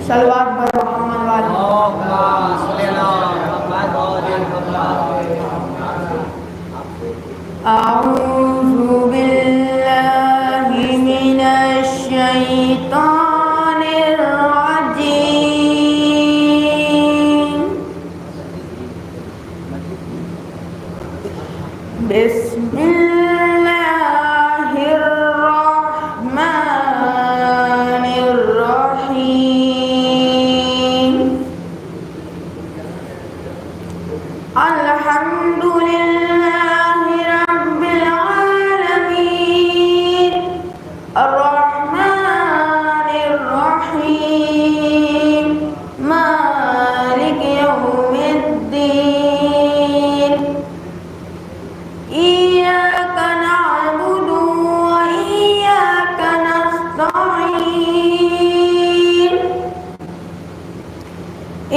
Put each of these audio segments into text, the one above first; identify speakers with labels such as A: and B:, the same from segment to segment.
A: صلوات پر محمد اعوذ باللہ من الشیطان الرجیم بسم اللہ الرحمن الرحیم الحمد للہ رب العالمین الرحمن الرحیم مالک یوم الدین إياك نعبد وإياك نستعين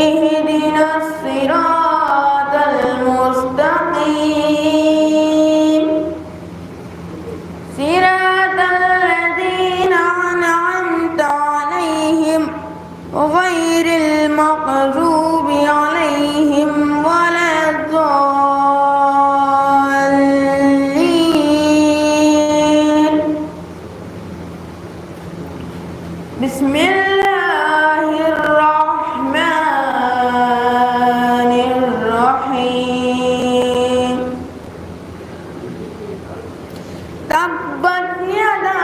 A: اهدنا الصراط المستقيم صراط الذين أنعمت عليهم غير المغضوب عليهم ولا الضالين بسم الله الرحمن الرحيم تبت يدا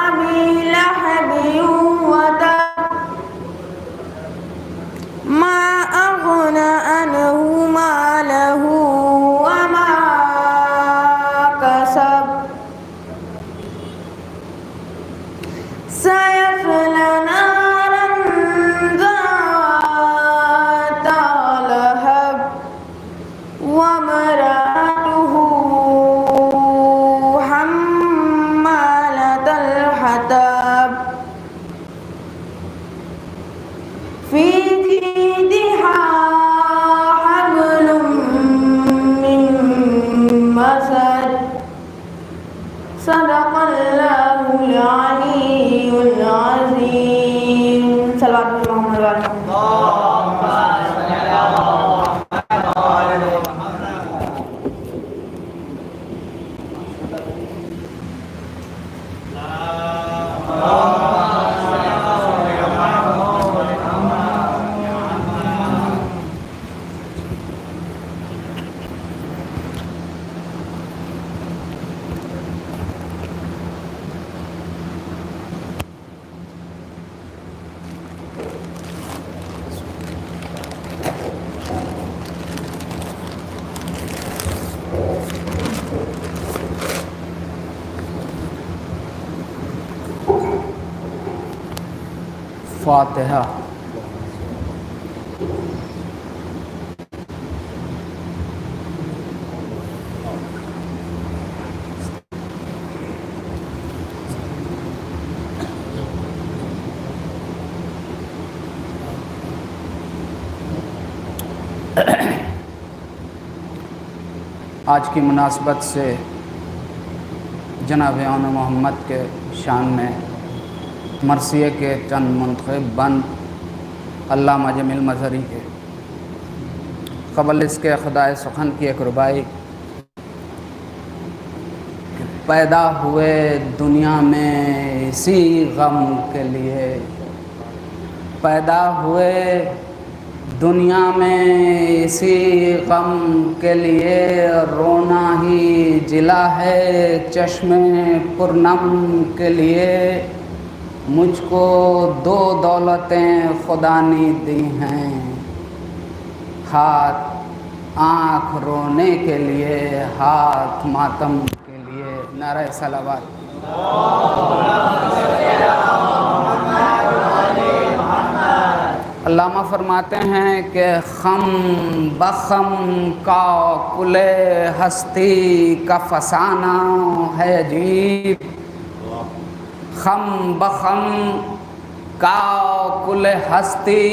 A: أبي لهب وتب ما أغنى عنه ماله وما كسب سيصلى نارا ذات لهب وامرأته حمالة الحطب في جيدها حبل من مسد صدق الله العلي العظيم صلوات محمد
B: فاتحہ آج کی مناسبت سے جناب آن محمد کے شان میں مرثیے کے چند منتخب بند علامہ جمیل مظہری کے قبل اس کے خدائے سخن کی ایک ربائی پیدا ہوئے دنیا میں اسی غم کے لیے، پیدا ہوئے دنیا میں اسی غم کے لیے، رونا ہی جلا ہے چشم پرنم کے لیے، مجھ کو دو دولتیں خدا نے دی ہیں، ہاتھ آنکھ رونے کے لیے، ہاتھ ماتم کے لیے۔ نعرہ صلوات۔ علامہ فرماتے ہیں کہ خم بخم کا کل ہستی کا فسانہ ہے عجیب، خم بخم کا کل ہستی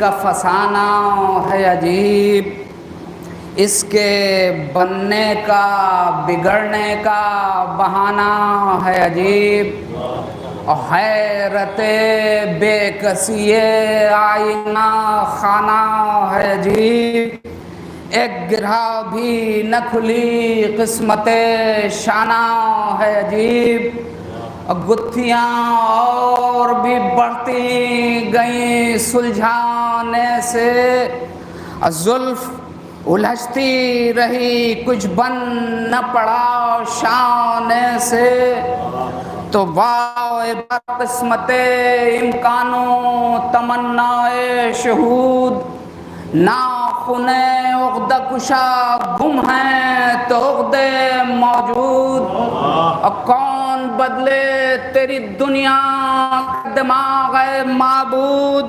B: کا فسانہ ہے عجیب، اس کے بننے کا بگڑنے کا بہانہ ہے عجیب، اور حیرت بے کسی آئینہ خانہ ہے عجیب، ایک گرہ بھی نہ کھلی قسمت شانہ ہے عجیب، گتھیاں اور بھی بڑھتی گئیں سلجھانے سے، زلف الجھتی رہی کچھ بن نہ پڑا شانے سے، تو واہ قسمت امکانوں تمنائے شہود، ناخن عقدہ کشا گم ہیں تو عقدے موجود، اور کون بدلے تیری دنیا کا دماغ ہے معبود،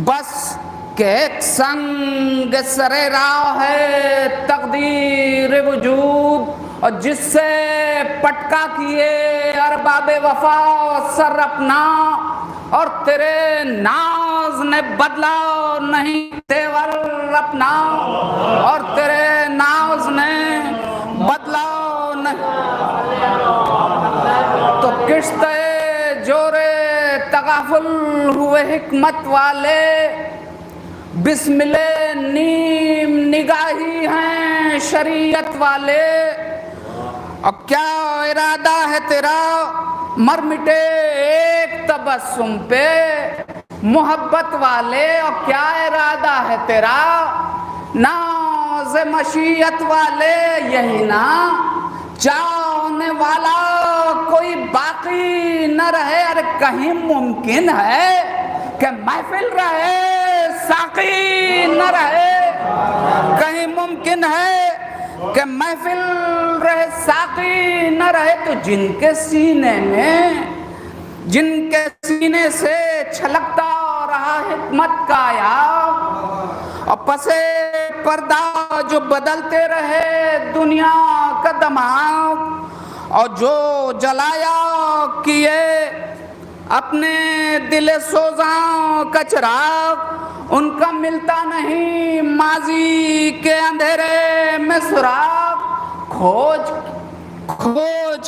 B: بس کہ ایک سنگ سر راہ ہے تقدیر وجود، اور جس سے پٹکا کیے ارباب وفا سر اپنا، اور تیرے ناز نے بدلا نہیں تیور اپنا، اور تیرے ناز نے بدلا نہیں، تو کشتے جورے تغافل ہوئے حکمت والے، بسمل نیم نگاہی ہیں شریعت والے، اب کیا ارادہ ہے تیرا مر مٹے ایک تبسم پہ محبت والے، اور کیا ارادہ ہے تیرا ناز مشیت والے، یہی نا چاہنے والا کوئی باقی نہ رہے، ارے کہیں ممکن ہے کہ محفل رہے ساقی نہ رہے، کہیں ممکن ہے کہ محفل رہے ساقی نہ رہے، تو جن کے سینے سے چھلکتا رہا حکمت کا آیاب، اور پسے پردہ جو بدلتے رہے دنیا کا دماغ، اور جو جلایا کیے اپنے دل سوزاں کا چراغ، ان کا ملتا نہیں ماضی کے اندھیرے میں سراغ، کھوج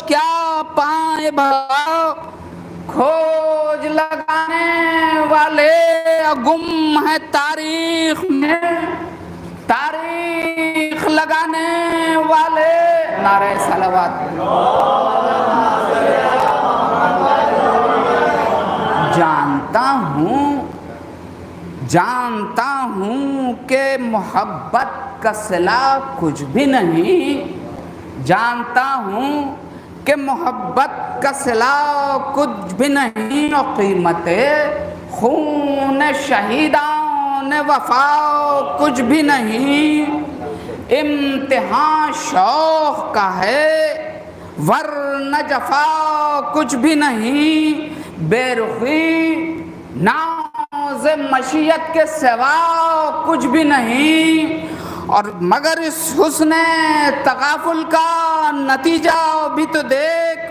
B: کیا پائیں بھلا، کھوج لگانے والے گم ہے تاریخ میں، تاریخ لگانے والے، نعرہ صلوات، جانتا ہوں کہ محبت کا صلہ کچھ بھی نہیں، جانتا ہوں کہ محبت کا صلہ کچھ بھی نہیں، اور قیمت خون شہیدان وفا کچھ بھی نہیں، امتحان شوق کا ہے ورنہ جفا کچھ بھی نہیں، بے رخی ناز مشیت کے سوا کچھ بھی نہیں، اور مگر اس حسن تغافل کا نتیجہ بھی تو دیکھ،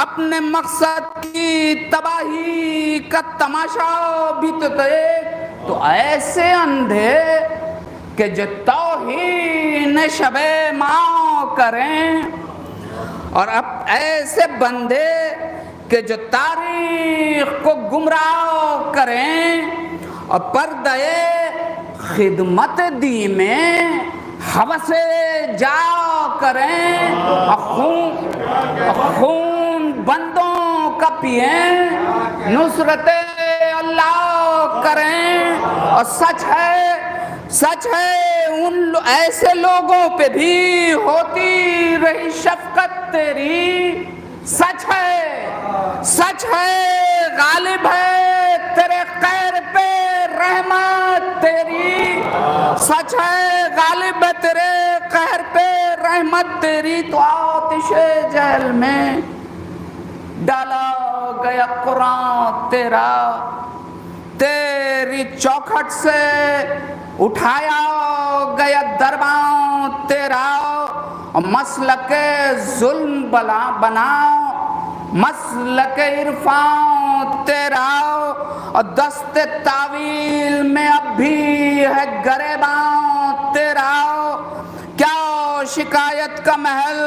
B: اپنے مقصد کی تباہی کا تماشا بھی تو دیکھ، تو ایسے اندھے کہ جو توہین شب ماں کریں، اور اب ایسے بندے کہ جو تاریخ کو گمراہ کریں، اور پردے خدمت دی میں ہوس جا کریں، خون بندوں کا پئیں، نصرت اللہ کریں، اور سچ ہے ان ایسے لوگوں پہ بھی ہوتی رہی شفقت تیری، سچ ہے غالب ہے تیرے قہر پہ رحمت تیری، سچ ہے غالب ہے تیرے قہر پہ رحمت تیری، تو آتش جہل میں ڈالا گیا قرآن تیرا، تیری چوکھٹ سے اٹھایا گیا دربان تیرا، اور مسلک ظلم بنا مسلک عرفان تیرا، اور دست تعویل میں اب بھی ہے گریباں تیرا، شکایت کا محل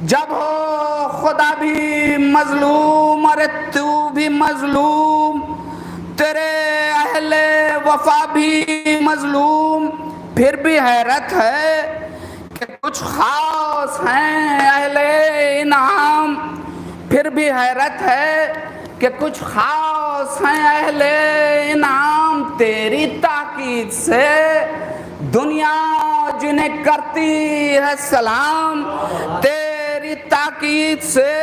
B: جب ہو خدا بھی مظلوم اور تو بھی مظلوم، تیرے اہل وفا بھی مظلوم، پھر بھی حیرت ہے کہ کچھ خاص ہیں اہل انعام، پھر بھی حیرت ہے کہ کچھ خاص ہیں اہل انعام، تیری تاکید سے دنیا جنہیں کرتی ہے سلام، تیری تاکید سے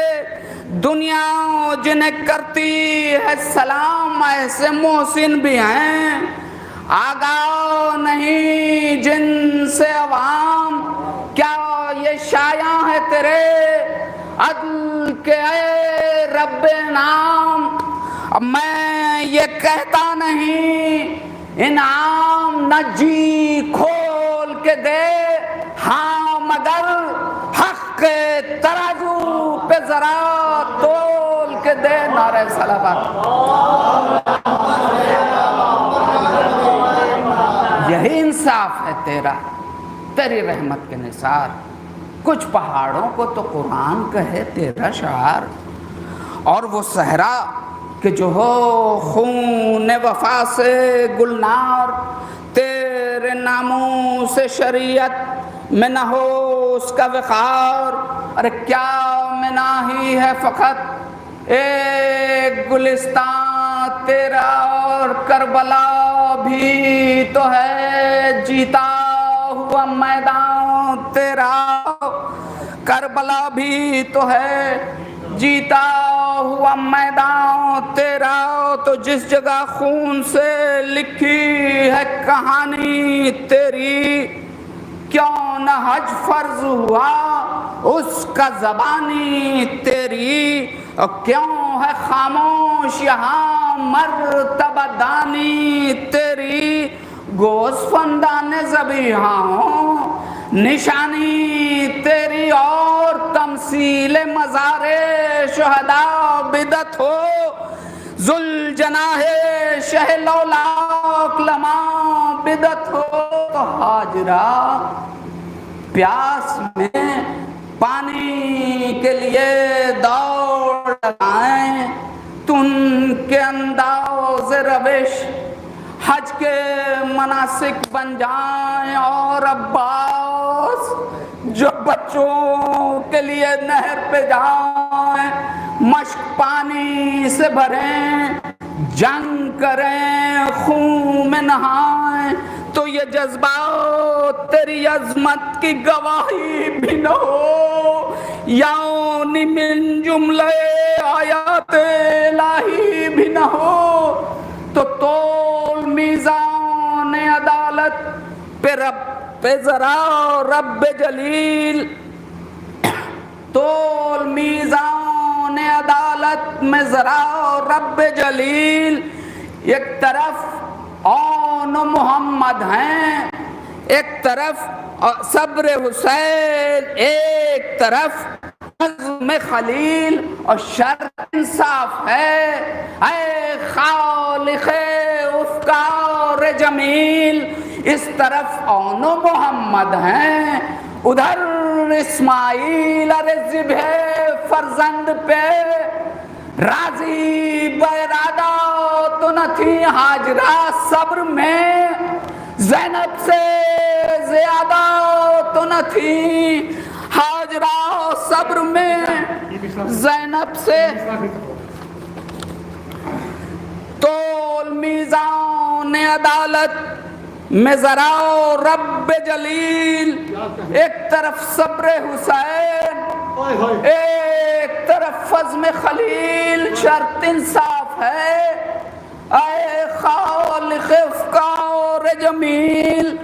B: دنیا جنہیں کرتی ہے سلام، ایسے محسن بھی ہیں آگاہ نہیں جن سے عوام، کیا یہ شایع ہے تیرے عدل کے اے رب نام؟ اب میں یہ کہتا نہیں انعام نہ جی کھول کے دے، ہاں مگر حق کے ترازو پہ ذرا تول کے دے، نعرہ صلوات۔ یہی انصاف ہے تیرا، تیری رحمت کے نثار، کچھ پہاڑوں کو تو قرآن کہے تیرا شعار، اور وہ صحرا کہ جو ہو خون وفا سے گلنار، تیرے ناموں سے شریعت میں نہ ہو اس کا وقار، ارے کیا مناہی ہے فقط ایک گلستان تیرا، اور کربلا بھی تو ہے جیتا ہوا میدان تیرا، کربلا بھی تو ہے جیتا ہوا میدان تیرا، تو جس جگہ خون سے لکھی ہے کہانی تیری، کیوں نہ حج فرض ہوا اس کا زبانی تیری، اور کیوں ہے خاموش یہاں مرتبہ دانی تیری، گوسفندان ذبیحہ ہوں نشانی تیری، اور تمثیل مزار شہداء بدعت ہو، ذوالجناح شہ لولاک لما بدعت ہو، تو ہاجرہ پیاس میں پانی کے لیے دوڑ لگائیں، تو ان کے انداز روش حج کے مناسک بن جائیں، اور عباس جو بچوں کے لیے نہر پہ جائیں، مشک پانی سے بھریں، جنگ کریں، خون میں نہائیں، تو یہ جذبات تیری عظمت کی گواہی بھی نہ ہو، یعنی من جملے آیات الہی بھی نہ ہو، تو تول میزان عدالت پہ رب پہ ذرا رب جلیل، تول میزان عدالت میں ذرا رب جلیل، ایک طرف اون و محمد ہیں، ایک طرف صبر حسین، ایک طرف عزم خلیل، اور شر انصاف ہے اے خالق افکار جمیل، اس طرف اون و محمد ہیں، ادھر اسماعیل ارے ذبح فرزند پہ راضی بارادہ تو نہ تھی ہاجرہ صبر میں، زینب سے زیادہ تو نہ تھی ہاجرہ صبر میں، زینب سے تول میزان عدالت میں ذرا رب جلیل، ایک طرف صبر حسین، ایک طرف عزم خلیل، شرط انصاف ہے اے خالق افکار جمیل،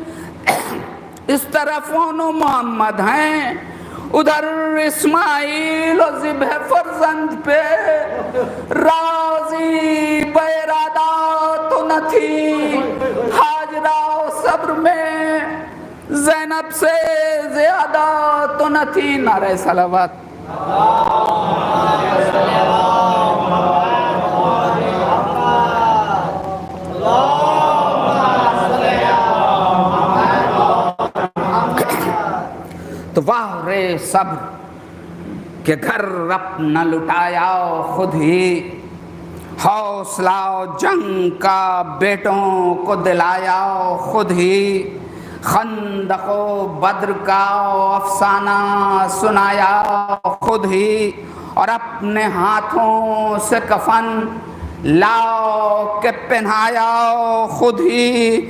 B: اس طرف اون و محمد ہیں، ادھر اسماعیل و ذبح فرزند پہ راضی بارادہ تو نہ تھی ہاجرہ صبر میں، زینب سے زیادہ تو نہ تھی، نعرہ صلوات۔ تو واہ رے صبر کہ گھر اپنا لٹایا خود ہی، حوصلہ جنگ کا بیٹوں کو دلایا خود ہی، خندق و بدر کا افسانہ سنایا خود ہی، اور اپنے ہاتھوں سے کفن لاؤ کے پہنایا خود ہی،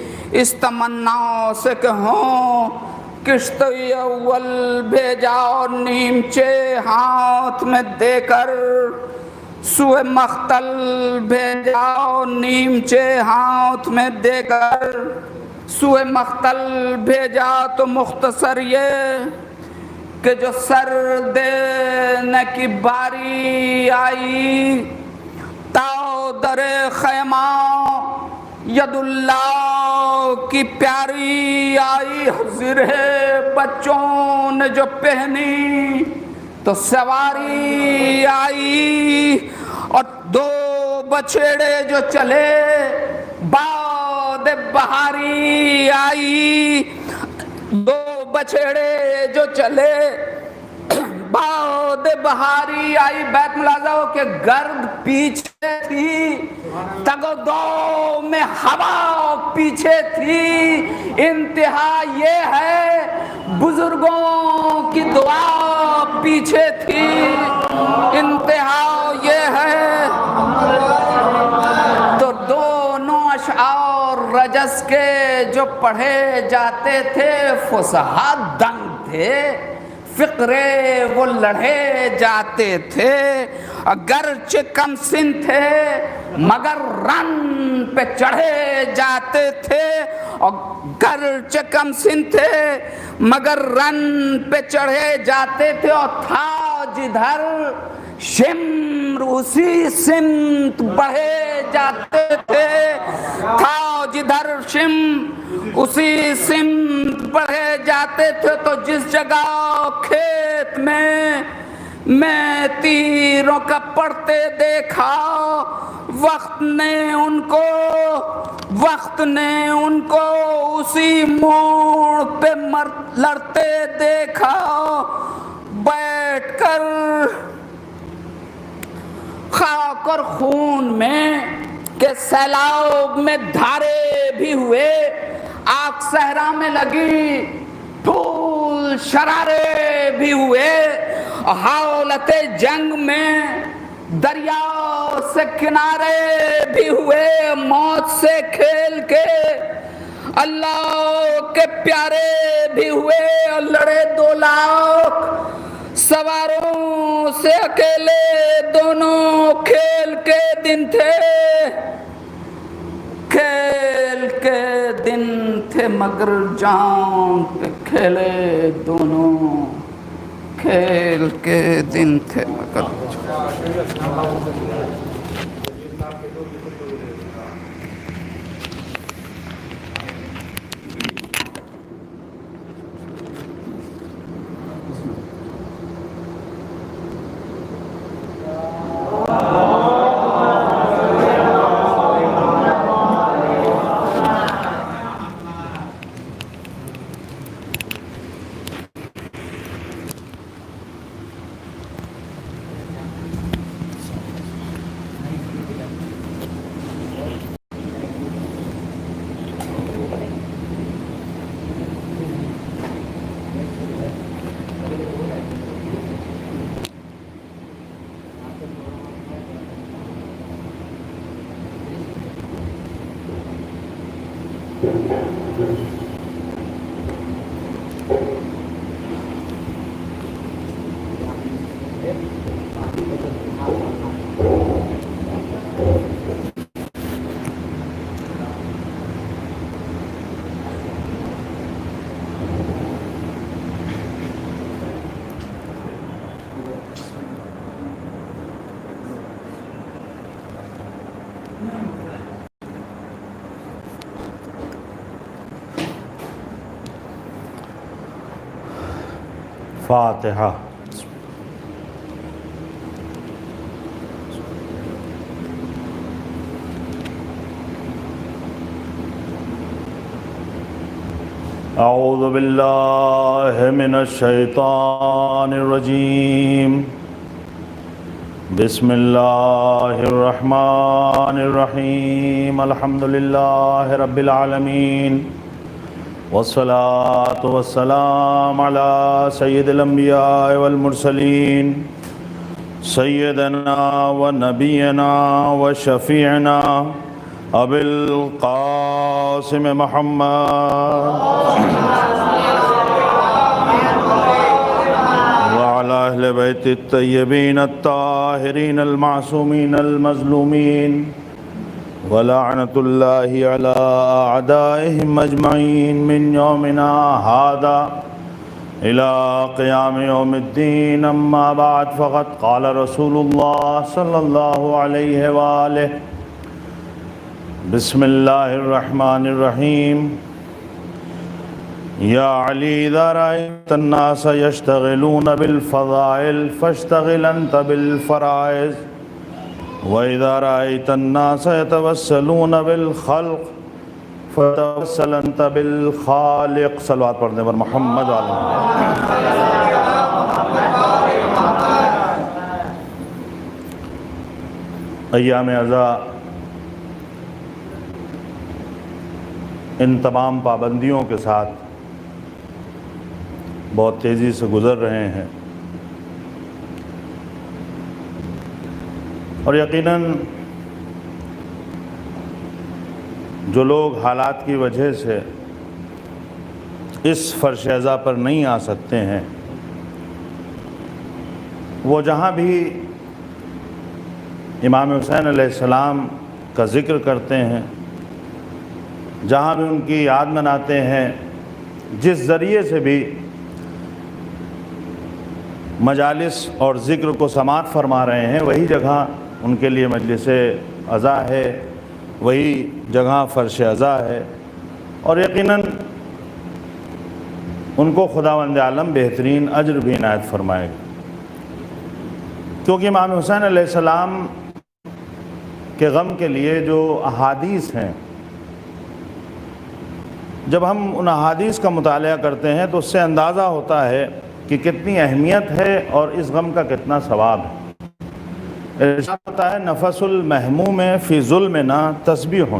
B: اس تمنا سے کہ ہوں کشت اول بھیجا اور نیمچے ہاتھ میں دے کر، سوئے مختل بھیجا اور نیمچے ہاتھ میں دے کر، سوئے مختل بھیجا تو مختصر یہ کہ جو سر دینے کی باری آئی، تاؤ در خیمہ ید اللہ کی پیاری آئی، زرہ بچوں نے جو پہنی تو سواری آئی، اور دو بچھڑے جو چلے باد بہاری آئی، دو بچھڑے جو چلے باد بہاری آئی۔ بیت ملازہ ہو کہ گرد پیچھے تھی، تگ و دو میں ہوا پیچھے تھی، انتہا یہ ہے بزرگوں کی دعا پیچھے تھی، انتہا یہ ہے۔ تو دونوں اشعار رجس کے جو پڑھے جاتے تھے فصحا دنگ تھے، فقرے وہ لڑھے جاتے تھے، اگرچہ کم سن تھے مگر رن پہ چڑھے جاتے تھے، اور گرچہ کم سن تھے مگر رن پہ چڑھے جاتے تھے، اور تھا جدھر شمر اسی سمت بڑھے جاتے تھے، تھا جدھر شمر اسی سمت بڑھے جاتے تھے، تو جس جگہ کھیت میں تیروں کا پڑتے دیکھا، وقت نے ان کو اسی موڑ پہ لڑتے دیکھا، بیٹھ کر خاک اور خون میں کہ سیلاب میں دھارے بھی ہوئے، آگ صحرا میں لگی پھول شرارے بھی ہوئے، حالت جنگ میں دریا سے کنارے بھی ہوئے، موت سے کھیل کے اللہ کے پیارے بھی ہوئے، اور لڑے 2 لاکھ سواروں سے اکیلے، دونوں کھیل کے دن تھے، کھیل کے دن تھے مگر جان پہ کھیلے دونوں، کھیل کے دن تھے مگر
C: فاتحہ۔ أعوذ بالله من الشيطان الرجيم بسم الله الرحمن الرحيم الحمد لله رب العالمين والصلاة والسلام على سيد الأنبياء والمرسلين سيدنا ونبينا وشفيعنا أبي القاسم محمد وعلى أهل بيت الطيبين الطاهرين المعصومين المظلومين ولعنة الله على أعدائهم أجمعين من يومنا هذا إلى قيام يوم الدين أما بعد فقد قال رسول الله صلى الله عليه وآله بسم الله الرحمن الرحيم يا علي إذا رأيت الناس يشتغلون بالفضائل فاشتغل أنت بالفرائض وإذا رأيت الناس يتوسلون بالخلق فتوسل أنت بالخالق صلوات پڑھنے پر محمد علیہ ایام عزا ان تمام پابندیوں کے ساتھ بہت تیزی سے گزر رہے ہیں اور یقیناً جو لوگ حالات کی وجہ سے اس فرش عزا پر نہیں آ سکتے ہیں وہ جہاں بھی امام حسین علیہ السلام کا ذکر کرتے ہیں، جہاں بھی ان کی یاد مناتے ہیں، جس ذریعے سے بھی مجالس اور ذکر کو سماعت فرما رہے ہیں، وہی جگہ ان کے لیے مجلس عزا ہے، وہی جگہ فرش عزا ہے، اور یقیناً ان کو خداوند عالم بہترین اجر بھی عنایت فرمائے گا، کیونکہ امام حسین علیہ السلام کے غم کے لیے جو احادیث ہیں، جب ہم ان احادیث کا مطالعہ کرتے ہیں تو اس سے اندازہ ہوتا ہے کہ کتنی اہمیت ہے اور اس غم کا کتنا ثواب ہے۔ ارشاد ہوتا ہے نفس المحموم فی ظلمنا تسبیح،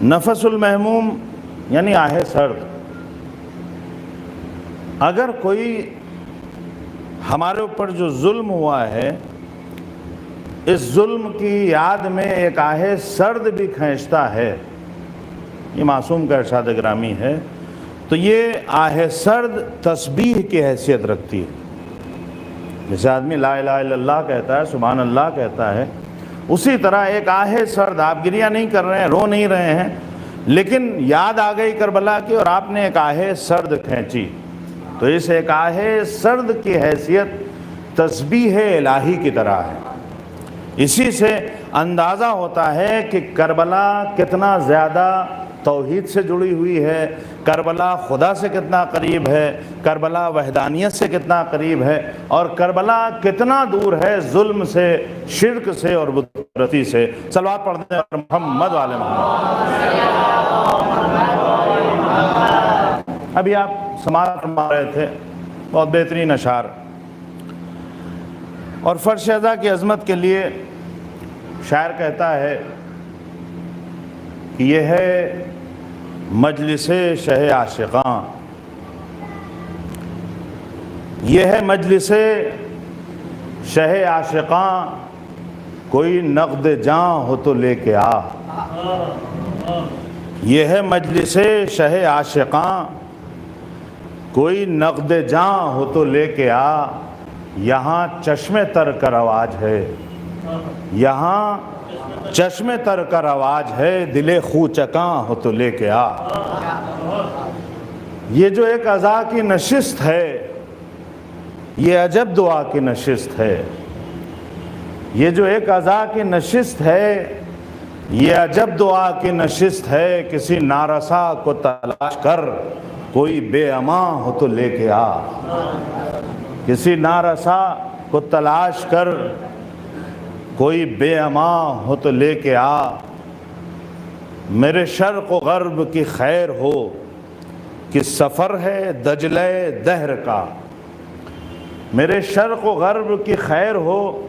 C: نفس المحموم یعنی آہ سرد۔ اگر کوئی ہمارے اوپر جو ظلم ہوا ہے، اس ظلم کی یاد میں ایک آہ سرد بھی کھینچتا ہے، یہ معصوم کا ارشاد گرامی ہے، تو یہ آہ سرد تسبیح کی حیثیت رکھتی ہے۔ جیسے آدمی لا الہ الا اللہ کہتا ہے، سبحان اللہ کہتا ہے، اسی طرح ایک آہ سرد، آپ گریہ نہیں کر رہے ہیں، رو نہیں رہے ہیں، لیکن یاد آ گئی کربلا کی اور آپ نے ایک آہ سرد کھینچی، تو اس ایک آہ سرد کی حیثیت تسبیح الہی کی طرح ہے۔ اسی سے اندازہ ہوتا ہے کہ کربلا کتنا زیادہ توحید سے جڑی ہوئی ہے، کربلا خدا سے کتنا قریب ہے، کربلا وحدانیت سے کتنا قریب ہے، اور کربلا کتنا دور ہے ظلم سے، شرک سے اور بت پرستی سے۔ صلوات پڑھتے ہیں محمد والے محمد۔ ابھی آپ سماعت فرما رہے تھے بہت بہترین اشعار، اور فرش عزا کی عظمت کے لیے شاعر کہتا ہے کہ یہ ہے مجلس شہ عاشقاں، یہ ہے مجلس شہ عاشقاں، کوئی نقد جاں ہو تو لے کے آ۔ یہ ہے مجلس شہ عاشقاں، کوئی نقد جاں ہو تو لے کے آ، یہاں چشم تر کا رواج ہے، یہاں چشم تر کا رواج ہے، دل خوچکاں ہو تو لے کے آ۔ یہ جو ایک عزا کی نشست ہے، یہ عجب دعا کی نشست ہے، یہ جو ایک عزا کی نشست ہے، یہ عجب دعا کی نشست ہے، کسی نارسا کو تلاش کر، کوئی بے اماں ہو تو لے کے آ۔ کسی نارسا کو تلاش کر، کوئی بے اماں ہو تو لے کے آ۔ میرے شرق و غرب کی خیر ہو، کہ سفر ہے دجلہ دہر کا، میرے شرق و غرب کی خیر ہو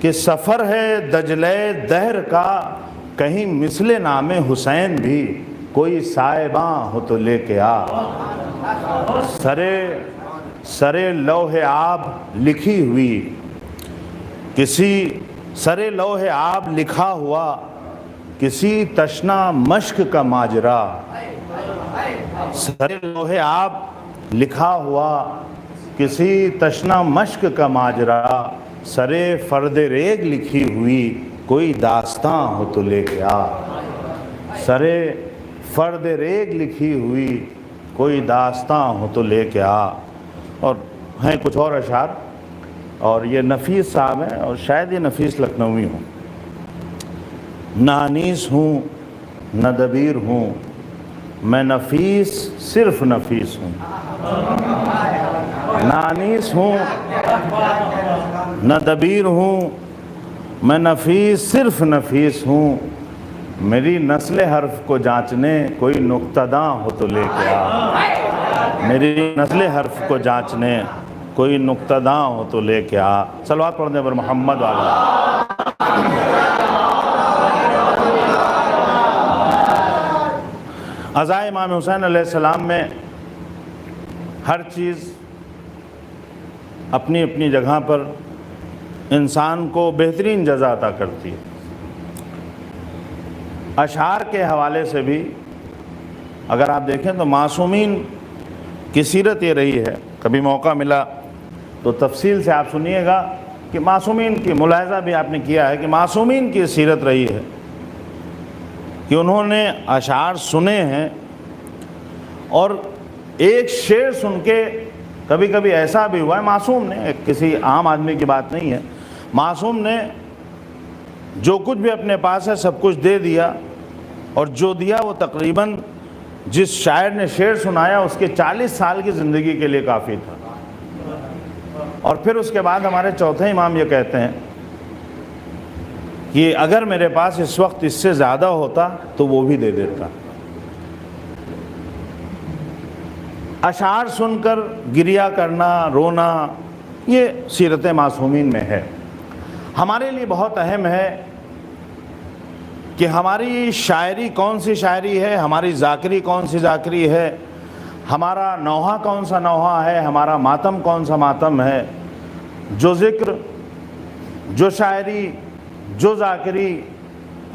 C: کہ سفر ہے دجلہ دہر کا، کہیں مثل نام حسین بھی کوئی سائباں ہو تو لے کے آ۔ سرے لوح آب لکھی ہوئی، کسی سرے لوح آب لکھا ہوا کسی تشنا مشق کا ماجرا، سرے لوح آب لکھا ہوا کسی تشنا مشق کا ماجرا، سرے فرد ریگ لکھی ہوئی کوئی داستاں ہو تو لے کے آ۔ سرے فرد ریگ لکھی ہوئی کوئی داستاں ہو تو لے کے آ۔ اور ہیں کچھ اور اشعار، اور یہ نفیس صاحب ہیں، اور شاید یہ نفیس لکھنوی ہوں۔ نہ انیس ہوں نہ دبیر ہوں، میں نفیس صرف نفیس ہوں۔ نہ انیس ہوں نہ دبیر ہوں، میں نفیس صرف نفیس ہوں، میری نسل حرف کو جانچنے کوئی نقطہ داں ہو تو لے کے آ۔ میری نسل حرف کو جانچنے کوئی نقطہ داں ہو تو لے کے آ۔ صلوات پڑھنے پر محمد والا۔ عزائے امام حسین علیہ السلام میں ہر چیز اپنی اپنی جگہ پر انسان کو بہترین جزا عطا کرتی ہے۔ اشعار کے حوالے سے بھی اگر آپ دیکھیں تو معصومین کی سیرت یہ رہی ہے، کبھی موقع ملا تو تفصیل سے آپ سنیے گا کہ معصومین کی ملاحظہ بھی آپ نے کیا ہے کہ معصومین کی سیرت رہی ہے کہ انہوں نے اشعار سنے ہیں، اور ایک شعر سن کے کبھی کبھی ایسا بھی ہوا ہے، معصوم نے، کسی عام آدمی کی بات نہیں ہے، معصوم نے جو کچھ بھی اپنے پاس ہے سب کچھ دے دیا، اور جو دیا وہ تقریباً جس شاعر نے شعر سنایا اس کے 40 سال کی زندگی کے لیے کافی تھا۔ اور پھر اس کے بعد ہمارے چوتھے امام یہ کہتے ہیں کہ اگر میرے پاس اس وقت اس سے زیادہ ہوتا تو وہ بھی دے دیتا۔ اشعار سن کر گریہ کرنا، رونا، یہ سیرت معصومین میں ہے۔ ہمارے لیے بہت اہم ہے کہ ہماری شاعری کون سی شاعری ہے، ہماری ذاکری کون سی ذاکری ہے، ہمارا نوحہ کون سا نوحہ ہے، ہمارا ماتم کون سا ماتم ہے۔ جو ذکر، جو شاعری، جو ذاکری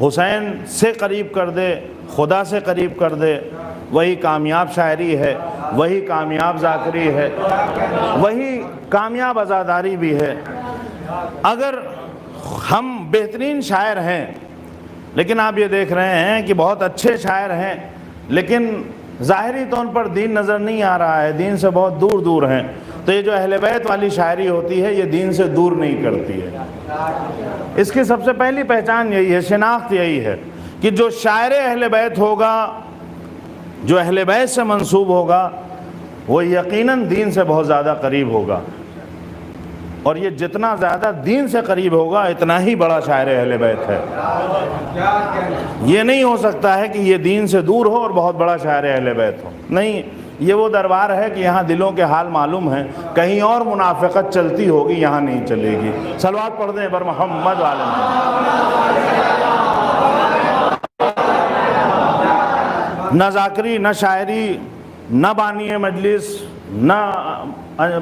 C: حسین سے قریب کر دے، خدا سے قریب کر دے، وہی کامیاب شاعری ہے، وہی کامیاب ذاکری ہے، وہی کامیاب عزاداری بھی ہے۔ اگر ہم بہترین شاعر ہیں لیکن آپ یہ دیکھ رہے ہیں کہ بہت اچھے شاعر ہیں لیکن ظاہری طور پر دین نظر نہیں آ رہا ہے، دین سے بہت دور دور ہیں، تو یہ جو اہل بیت والی شاعری ہوتی ہے یہ دین سے دور نہیں کرتی ہے۔ اس کی سب سے پہلی پہچان یہی ہے، شناخت یہی ہے کہ جو شاعر اہل بیت ہوگا، جو اہل بیت سے منسوب ہوگا، وہ یقیناً دین سے بہت زیادہ قریب ہوگا، اور یہ جتنا زیادہ دین سے قریب ہوگا اتنا ہی بڑا شاعر اہل بیت ہے۔ یہ نہیں ہو سکتا ہے کہ یہ دین سے دور ہو اور بہت بڑا شاعر اہل بیت ہو، نہیں، یہ وہ دربار ہے کہ یہاں دلوں کے حال معلوم ہیں، کہیں اور منافقت چلتی ہوگی، یہاں نہیں چلے گی۔ صلوات پڑھ دیں بر محمد والے۔ نہ ذاکری، نہ شاعری، نہ بانی مجلس، نہ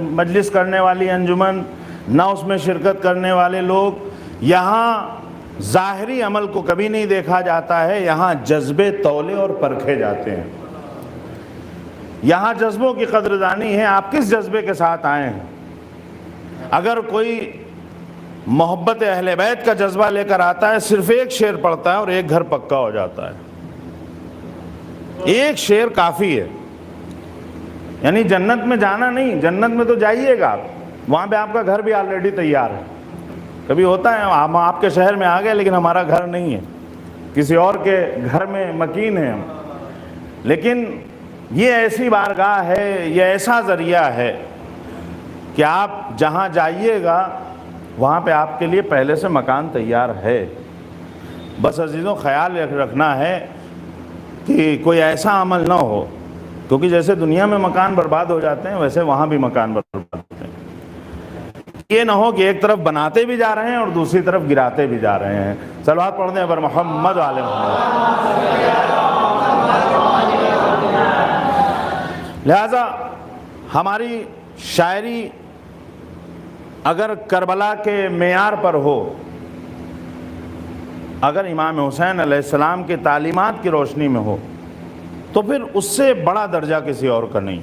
C: مجلس کرنے والی انجمن، نہ اس میں شرکت کرنے والے لوگ، یہاں ظاہری عمل کو کبھی نہیں دیکھا جاتا ہے، یہاں جذبے تولے اور پرکھے جاتے ہیں۔ یہاں جذبوں کی قدردانی ہے، آپ کس جذبے کے ساتھ آئے ہیں۔ اگر کوئی محبت اہل بیت کا جذبہ لے کر آتا ہے، صرف ایک شعر پڑھتا ہے اور ایک گھر پکا ہو جاتا ہے، ایک شعر کافی ہے۔ یعنی جنت میں جانا نہیں، جنت میں تو جائیے گا آپ، وہاں پہ آپ کا گھر بھی آلریڈی تیار ہے۔ کبھی ہوتا ہے ہم آپ کے شہر میں آ گئے لیکن ہمارا گھر نہیں ہے، کسی اور کے گھر میں مکین ہیں ہم، لیکن یہ ایسی بارگاہ ہے، یہ ایسا ذریعہ ہے کہ آپ جہاں جائیے گا وہاں پہ آپ کے لیے پہلے سے مکان تیار ہے۔ بس عزیزوں خیال رکھنا ہے کہ کوئی ایسا عمل نہ ہو کیونکہ جیسے دنیا میں مکان برباد ہو جاتے ہیں ویسے وہاں بھی مکان برباد ہوتے ہیں. یہ نہ ہو کہ ایک طرف بناتے بھی جا رہے ہیں اور دوسری طرف گراتے بھی جا رہے ہیں. صلوات پڑھ دیں پر محمد و آل محمد. لہذا ہماری شاعری اگر کربلا کے معیار پر ہو، اگر امام حسین علیہ السلام کی تعلیمات کی روشنی میں ہو، تو پھر اس سے بڑا درجہ کسی اور کا نہیں.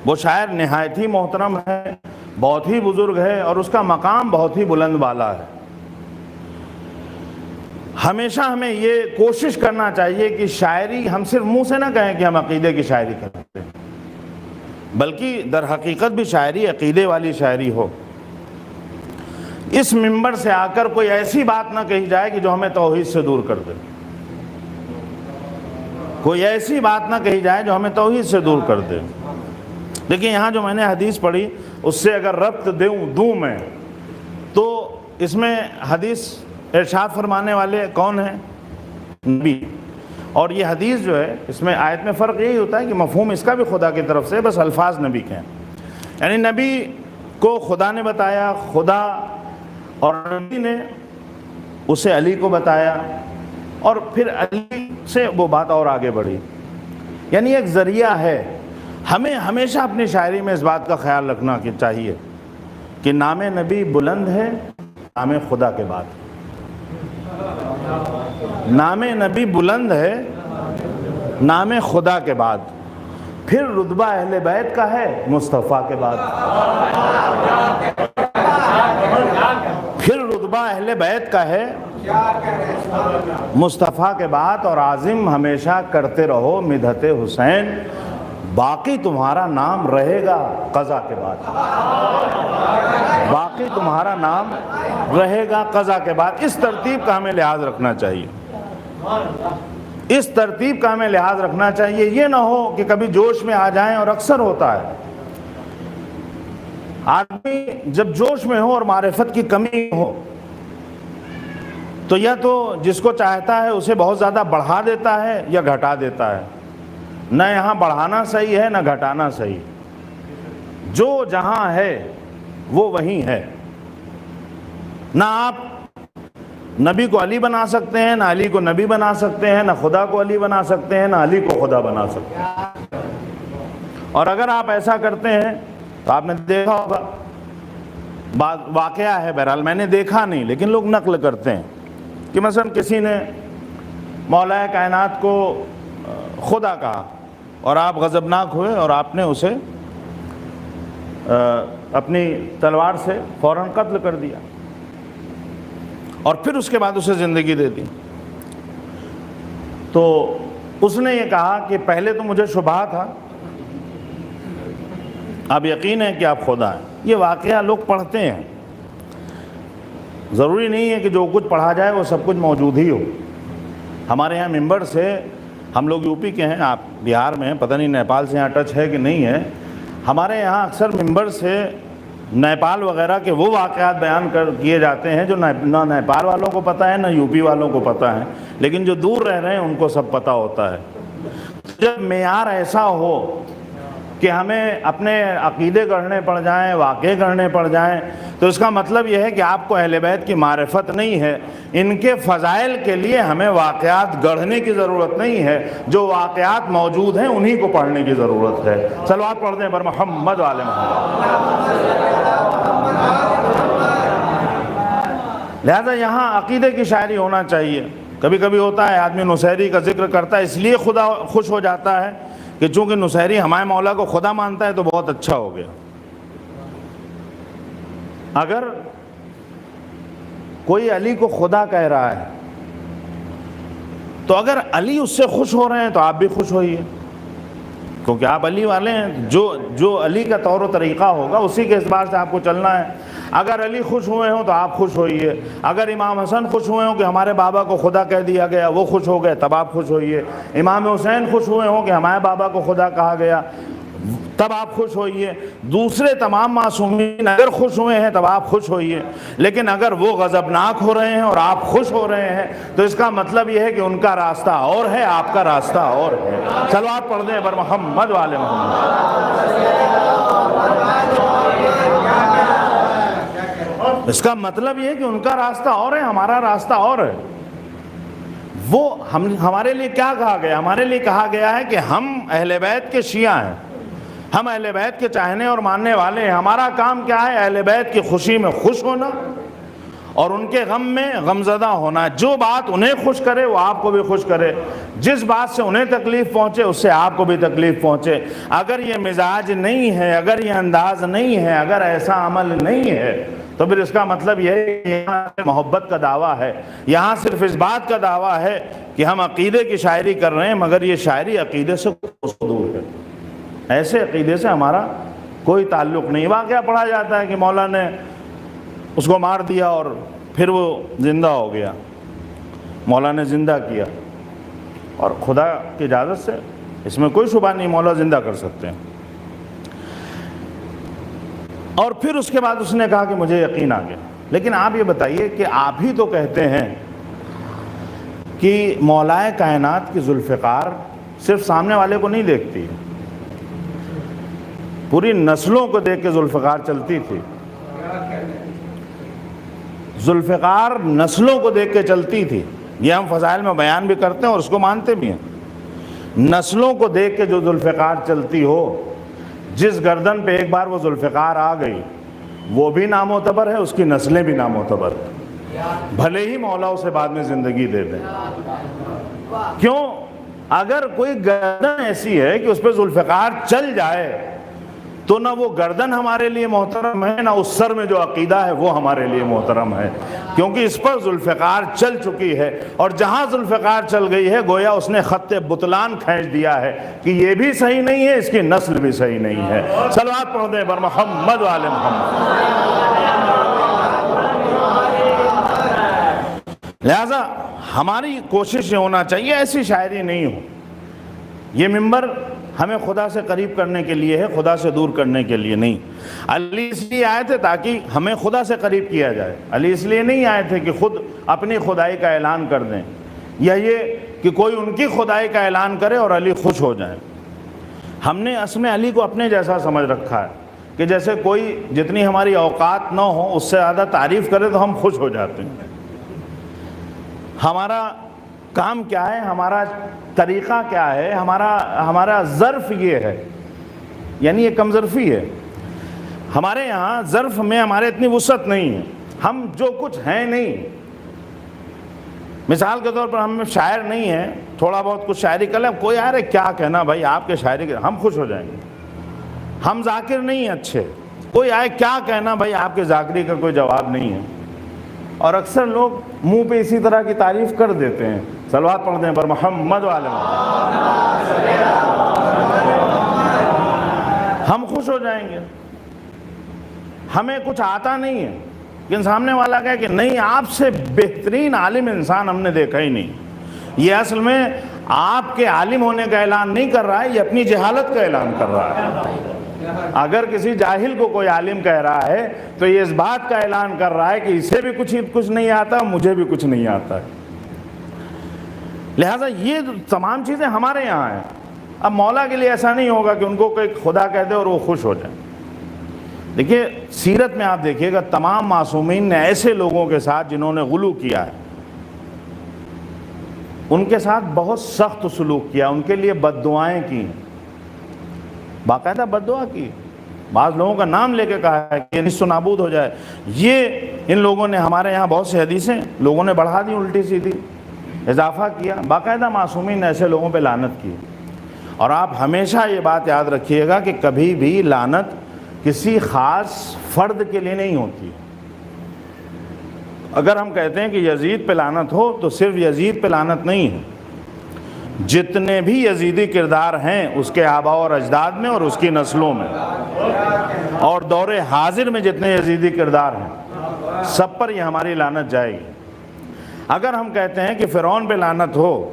C: وہ شاعر نہایت ہی محترم ہے، بہت ہی بزرگ ہے، اور اس کا مقام بہت ہی بلند بالا ہے. ہمیشہ ہمیں یہ کوشش کرنا چاہیے کہ شاعری ہم صرف منہ سے نہ کہیں کہ ہم عقیدے کی شاعری کرتے ہیں، بلکہ در حقیقت بھی شاعری عقیدے والی شاعری ہو. اس منبر سے آ کر کوئی ایسی بات نہ کہی جائے کہ جو ہمیں توحید سے دور کر دے. کوئی ایسی بات نہ کہی جائے جو ہمیں توحید سے دور کر دے. لیکن یہاں جو میں نے حدیث پڑھی اس سے اگر ربط دوں میں، تو اس میں حدیث ارشاد فرمانے والے کون ہیں؟ نبی. اور یہ حدیث جو ہے اس میں آیت میں فرق یہی ہوتا ہے کہ مفہوم اس کا بھی خدا کی طرف سے، بس الفاظ نبی کے ہیں. یعنی نبی کو خدا نے بتایا، خدا اور نبی نے اسے علی کو بتایا، اور پھر علی سے وہ بات اور آگے بڑھی. یعنی ایک ذریعہ ہے. ہمیں ہمیشہ اپنی شاعری میں اس بات کا خیال رکھنا چاہیے کہ نام نبی بلند ہے نام خدا کے بعد. نام نبی بلند ہے نام خدا کے بعد، پھر رتبہ اہل بیت کا ہے مصطفیٰ کے بعد. پھر رتبہ اہل بیت کا ہے مصطفیٰ کے بعد. اور عازم ہمیشہ کرتے رہو مدحت حسین، باقی تمہارا نام رہے گا قضا کے بعد. باقی تمہارا نام رہے گا قضا کے بعد. اس ترتیب کا ہمیں لحاظ رکھنا چاہیے. اس ترتیب کا ہمیں لحاظ رکھنا چاہیے. یہ نہ ہو کہ کبھی جوش میں آ جائیں، اور اکثر ہوتا ہے آدمی جب جوش میں ہو اور معرفت کی کمی ہو تو یا تو جس کو چاہتا ہے اسے بہت زیادہ بڑھا دیتا ہے یا گھٹا دیتا ہے. نہ یہاں بڑھانا صحیح ہے نہ گھٹانا صحیح. جو جہاں ہے وہ وہیں ہے. نہ آپ نبی کو علی بنا سکتے ہیں، نہ علی کو نبی بنا سکتے ہیں، نہ خدا کو علی بنا سکتے ہیں، نہ علی کو خدا بنا سکتے ہیں. اور اگر آپ ایسا کرتے ہیں تو آپ نے دیکھا ہوگا، واقعہ ہے، بہرحال میں نے دیکھا نہیں لیکن لوگ نقل کرتے ہیں کہ مثلا کسی نے مولا کائنات کو خدا کہا اور آپ غضبناک ہوئے اور آپ نے اسے اپنی تلوار سے فوراً قتل کر دیا، اور پھر اس کے بعد اسے زندگی دے دی. تو اس نے یہ کہا کہ پہلے تو مجھے شبہ تھا، اب یقین ہے کہ آپ خدا ہیں. یہ واقعہ لوگ پڑھتے ہیں. ضروری نہیں ہے کہ جو کچھ پڑھا جائے وہ سب کچھ موجود ہی ہو. ہمارے یہاں ممبر سے، ہم لوگ یو پی کے ہیں، آپ بہار میں ہیں، پتہ نہیں نیپال سے یہاں ٹچ ہے کہ نہیں ہے. ہمارے یہاں اکثر ممبر سے نیپال وغیرہ کے وہ واقعات بیان کیے جاتے ہیں جو نہ نیپال والوں کو پتہ ہے نہ یو پی والوں کو پتہ ہے، لیکن جو دور رہ رہے ہیں ان کو سب پتہ ہوتا ہے. جب معیار ایسا ہو کہ ہمیں اپنے عقیدے گڑھنے پڑ جائیں، واقعے گڑھنے پڑ جائیں، تو اس کا مطلب یہ ہے کہ آپ کو اہل بیت کی معرفت نہیں ہے. ان کے فضائل کے لیے ہمیں واقعات گڑھنے کی ضرورت نہیں ہے، جو واقعات موجود ہیں انہی کو پڑھنے کی ضرورت ہے. صلوات پڑھ دیں بر محمد و آل محمد. لہذا یہاں عقیدے کی شاعری ہونا چاہیے. کبھی کبھی ہوتا ہے آدمی نصیری کا ذکر کرتا ہے، اس لیے خدا خوش ہو جاتا ہے کہ چونکہ نصیری ہمارے مولا کو خدا مانتا ہے تو بہت اچھا ہو گیا. اگر کوئی علی کو خدا کہہ رہا ہے تو اگر علی اس سے خوش ہو رہے ہیں تو آپ بھی خوش ہوئیے، کیونکہ آپ علی والے ہیں. جو علی کا طور و طریقہ ہوگا اسی کے اعتبار سے آپ کو چلنا ہے. اگر علی خوش ہوئے ہوں تو آپ خوش ہوئیے. اگر امام حسن خوش ہوئے ہوں کہ ہمارے بابا کو خدا کہہ دیا گیا، وہ خوش ہو گئے، تب آپ خوش ہوئیے. امام حسین خوش ہوئے ہوں کہ ہمارے بابا کو خدا کہا گیا، تب آپ خوش ہوئیے. دوسرے تمام معصومین اگر خوش ہوئے ہیں تب آپ خوش ہوئیے. لیکن اگر وہ غضبناک ہو رہے ہیں اور آپ خوش ہو رہے ہیں تو اس کا مطلب یہ ہے کہ ان کا راستہ اور ہے, آپ کا راستہ اور ہے. صلوات پڑھ دیں بر محمد والے محمد. اس کا مطلب یہ ہے کہ ان کا راستہ اور ہے, ہمارا راستہ اور ہے. وہ ہمارے لیے کیا کہا گیا؟ ہمارے لیے کہا گیا ہے کہ ہم اہل بیت کے شیعہ ہیں, ہم اہل بیت کے چاہنے اور ماننے والے ہیں. ہمارا کام کیا ہے؟ اہل بیت کی خوشی میں خوش ہونا اور ان کے غم میں غمزدہ ہونا. جو بات انہیں خوش کرے وہ آپ کو بھی خوش کرے, جس بات سے انہیں تکلیف پہنچے اس سے آپ کو بھی تکلیف پہنچے. اگر یہ مزاج نہیں ہے, اگر یہ انداز نہیں ہے, اگر ایسا عمل نہیں ہے تو پھر اس کا مطلب یہ ہے کہ یہاں محبت کا دعویٰ ہے, یہاں صرف اس بات کا دعویٰ ہے کہ ہم عقیدے کی شاعری کر رہے ہیں, مگر یہ شاعری عقیدے سے دور ہے. ایسے عقیدے سے ہمارا کوئی تعلق نہیں. واقعہ پڑھا جاتا ہے کہ مولا نے اس کو مار دیا اور پھر وہ زندہ ہو گیا. مولا نے زندہ کیا اور خدا کی اجازت سے, اس میں کوئی شبہ نہیں, مولا زندہ کر سکتے ہیں. اور پھر اس کے بعد اس نے کہا کہ مجھے یقین آ گیا. لیکن آپ یہ بتائیے کہ آپ ہی تو کہتے ہیں کہ مولائے کائنات کی ذوالفقار صرف سامنے والے کو نہیں دیکھتی, پوری نسلوں کو دیکھ کے ذوالفقار چلتی تھی. ذوالفقار نسلوں کو دیکھ کے چلتی تھی. یہ ہم فضائل میں بیان بھی کرتے ہیں اور اس کو مانتے بھی ہیں. نسلوں کو دیکھ کے جو ذوالفقار چلتی ہو, جس گردن پہ ایک بار وہ ذوالفقار آ گئی وہ بھی نامعتبر ہے, اس کی نسلیں بھی نامعتبر ہیں, بھلے ہی مولا اسے بعد میں زندگی دے دیں. کیوں؟ اگر کوئی گردن ایسی ہے کہ اس پہ ذوالفقار چل جائے تو نہ وہ گردن ہمارے لیے محترم ہے, نہ اس سر میں جو عقیدہ ہے وہ ہمارے لیے محترم ہے, کیونکہ اس پر ذوالفقار چل چکی ہے. اور جہاں ذوالفقار چل گئی ہے گویا اس نے خط بطلان کھینچ دیا ہے کہ یہ بھی صحیح نہیں ہے, اس کی نسل بھی صحیح نہیں ہے. صلوات پڑھ دیں بر محمد والے محمد. لہذا ہماری کوشش یہ ہونا چاہیے ایسی شاعری نہیں ہو. یہ منبر ہمیں خدا سے قریب کرنے کے لیے ہے, خدا سے دور کرنے کے لیے نہیں. علی اس لیے آئے تھے تاکہ ہمیں خدا سے قریب کیا جائے. علی اس لیے نہیں آئے تھے کہ خود اپنی خدائی کا اعلان کر دیں, یا یہ کہ کوئی ان کی خدائی کا اعلان کرے اور علی خوش ہو جائیں. ہم نے اسم علی کو اپنے جیسا سمجھ رکھا ہے کہ جیسے کوئی جتنی ہماری اوقات نہ ہو اس سے زیادہ تعریف کرے تو ہم خوش ہو جاتے ہیں. ہمارا کام کیا ہے, ہمارا طریقہ کیا ہے, ہمارا ظرف یہ ہے, یعنی یہ کم ظرفی ہے. ہمارے یہاں ظرف میں ہمارے اتنی وسعت نہیں ہے, ہم جو کچھ ہیں نہیں. مثال کے طور پر ہم شاعر نہیں ہیں, تھوڑا بہت کچھ شاعری کر لیں, کوئی آ رہے کیا کہنا بھائی آپ کے شاعری کے, ہم خوش ہو جائیں گے. ہم ذاکر نہیں ہیں اچھے, کوئی آئے کیا کہنا بھائی آپ کے ذاکری کا کوئی جواب نہیں ہے. اور اکثر لوگ منہ پہ اسی طرح کی تعریف کر دیتے ہیں. صلوات پڑھ دیں پر محمد والے. ہم خوش ہو جائیں گے. ہمیں کچھ آتا نہیں ہے لیکن سامنے والا کہے کہ نہیں آپ سے بہترین عالم انسان ہم نے دیکھا ہی نہیں. یہ اصل میں آپ کے عالم ہونے کا اعلان نہیں کر رہا ہے, یہ اپنی جہالت کا اعلان کر رہا ہے. اگر کسی جاہل کو کوئی عالم کہہ رہا ہے تو یہ اس بات کا اعلان کر رہا ہے کہ اسے بھی کچھ نہیں آتا, مجھے بھی کچھ نہیں آتا ہے. لہٰذا یہ تمام چیزیں ہمارے یہاں ہیں. اب مولا کے لیے ایسا نہیں ہوگا کہ ان کو کوئی خدا کہہ دے اور وہ خوش ہو جائیں. دیکھیے سیرت میں آپ دیکھیے گا تمام معصومین نے ایسے لوگوں کے ساتھ جنہوں نے غلو کیا ہے ان کے ساتھ بہت سخت سلوک کیا, ان کے لیے بد دعائیں کی, باقاعدہ بد دعا کی. بعض لوگوں کا نام لے کے کہا ہے کہ نیست و نابود ہو جائے. یہ ان لوگوں نے, ہمارے یہاں بہت سی حدیثیں لوگوں نے بڑھا دی, الٹی سیدھی اضافہ کیا. باقاعدہ معصومین نے ایسے لوگوں پہ لعنت کی. اور آپ ہمیشہ یہ بات یاد رکھیے گا کہ کبھی بھی لعنت کسی خاص فرد کے لیے نہیں ہوتی. اگر ہم کہتے ہیں کہ یزید پہ لعنت ہو تو صرف یزید پہ لعنت نہیں ہے, جتنے بھی یزیدی کردار ہیں اس کے آباء اور اجداد میں اور اس کی نسلوں میں, اور دور حاضر میں جتنے یزیدی کردار ہیں سب پر یہ ہماری لعنت جائے گی. اگر ہم کہتے ہیں کہ فرعون پہ لعنت ہو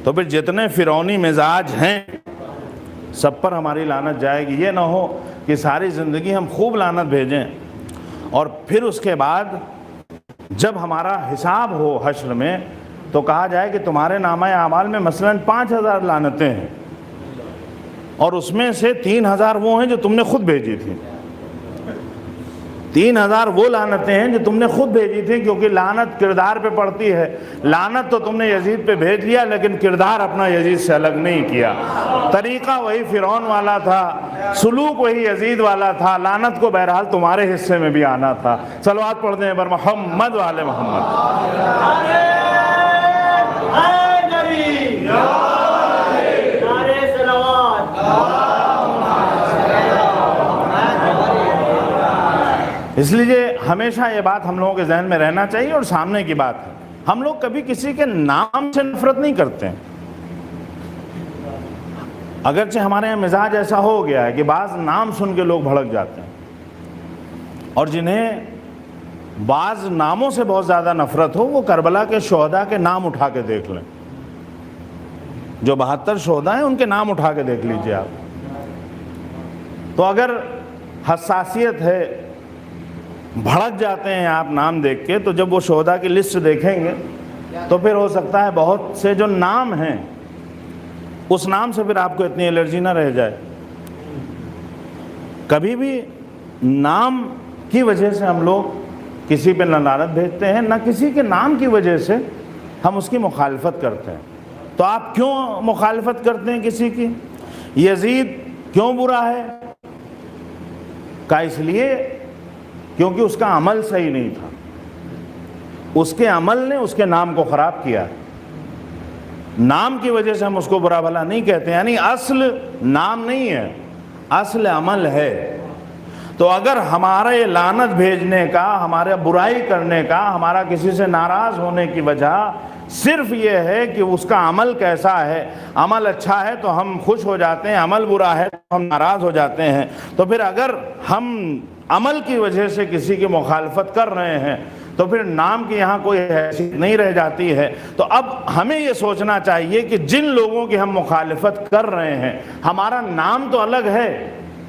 C: تو پھر جتنے فرعونی مزاج ہیں سب پر ہماری لعنت جائے گی. یہ نہ ہو کہ ساری زندگی ہم خوب لعنت بھیجیں اور پھر اس کے بعد جب ہمارا حساب ہو حشر میں تو کہا جائے کہ تمہارے نامہ اعمال میں مثلاً 5000 لعنتیں ہیں اور اس میں سے 3000 وہ ہیں جو تم نے خود بھیجی تھی. 3000 وہ لعنتیں ہیں جو تم نے خود بھیجی تھی, کیونکہ لعنت کردار پہ پڑتی ہے. لعنت تو تم نے یزید پہ بھیج لیا لیکن کردار اپنا یزید سے الگ نہیں کیا. طریقہ وہی فرعون والا تھا, سلوک وہی یزید والا تھا. لعنت کو بہرحال تمہارے حصے میں بھی آنا تھا. صلوات پڑھتے ہیں بر محمد وعلى محمد. اس لیے ہمیشہ یہ بات ہم لوگوں کے ذہن میں رہنا چاہیے اور سامنے کی بات ہے. ہم لوگ کبھی کسی کے نام سے نفرت نہیں کرتے ہیں. اگرچہ ہمارے یہاں مزاج ایسا ہو گیا ہے کہ بعض نام سن کے لوگ بھڑک جاتے ہیں, اور جنہیں بعض ناموں سے بہت زیادہ نفرت ہو وہ کربلا کے شہداء کے نام اٹھا کے دیکھ لیں. جو 72 شہداء ہیں ان کے نام اٹھا کے دیکھ لیجئے آپ. تو اگر حساسیت ہے, بھڑک جاتے ہیں آپ نام دیکھ کے, تو جب وہ شہداء کی لسٹ دیکھیں گے تو پھر ہو سکتا ہے بہت سے جو نام ہیں اس نام سے پھر آپ کو اتنی الرجی نہ رہ جائے. کبھی بھی نام کی وجہ سے ہم لوگ کسی پہ لعنت بھیجتے ہیں, نہ کسی کے نام کی وجہ سے ہم اس کی مخالفت کرتے ہیں. تو آپ کیوں مخالفت کرتے ہیں کسی کی؟ یزید کیوں برا ہے؟ کا اس لیے کیونکہ اس کا عمل صحیح نہیں تھا. اس کے عمل نے اس کے نام کو خراب کیا. نام کی وجہ سے ہم اس کو برا بھلا نہیں کہتے, یعنی اصل نام نہیں ہے, اصل عمل ہے. تو اگر ہمارے لعنت بھیجنے کا, ہمارے برائی کرنے کا, ہمارا کسی سے ناراض ہونے کی وجہ صرف یہ ہے کہ اس کا عمل کیسا ہے, عمل اچھا ہے تو ہم خوش ہو جاتے ہیں, عمل برا ہے تو ہم ناراض ہو جاتے ہیں. تو پھر اگر ہم عمل کی وجہ سے کسی کی مخالفت کر رہے ہیں تو پھر نام کی یہاں کوئی حیثیت نہیں رہ جاتی ہے. تو اب ہمیں یہ سوچنا چاہیے کہ جن لوگوں کی ہم مخالفت کر رہے ہیں, ہمارا نام تو الگ ہے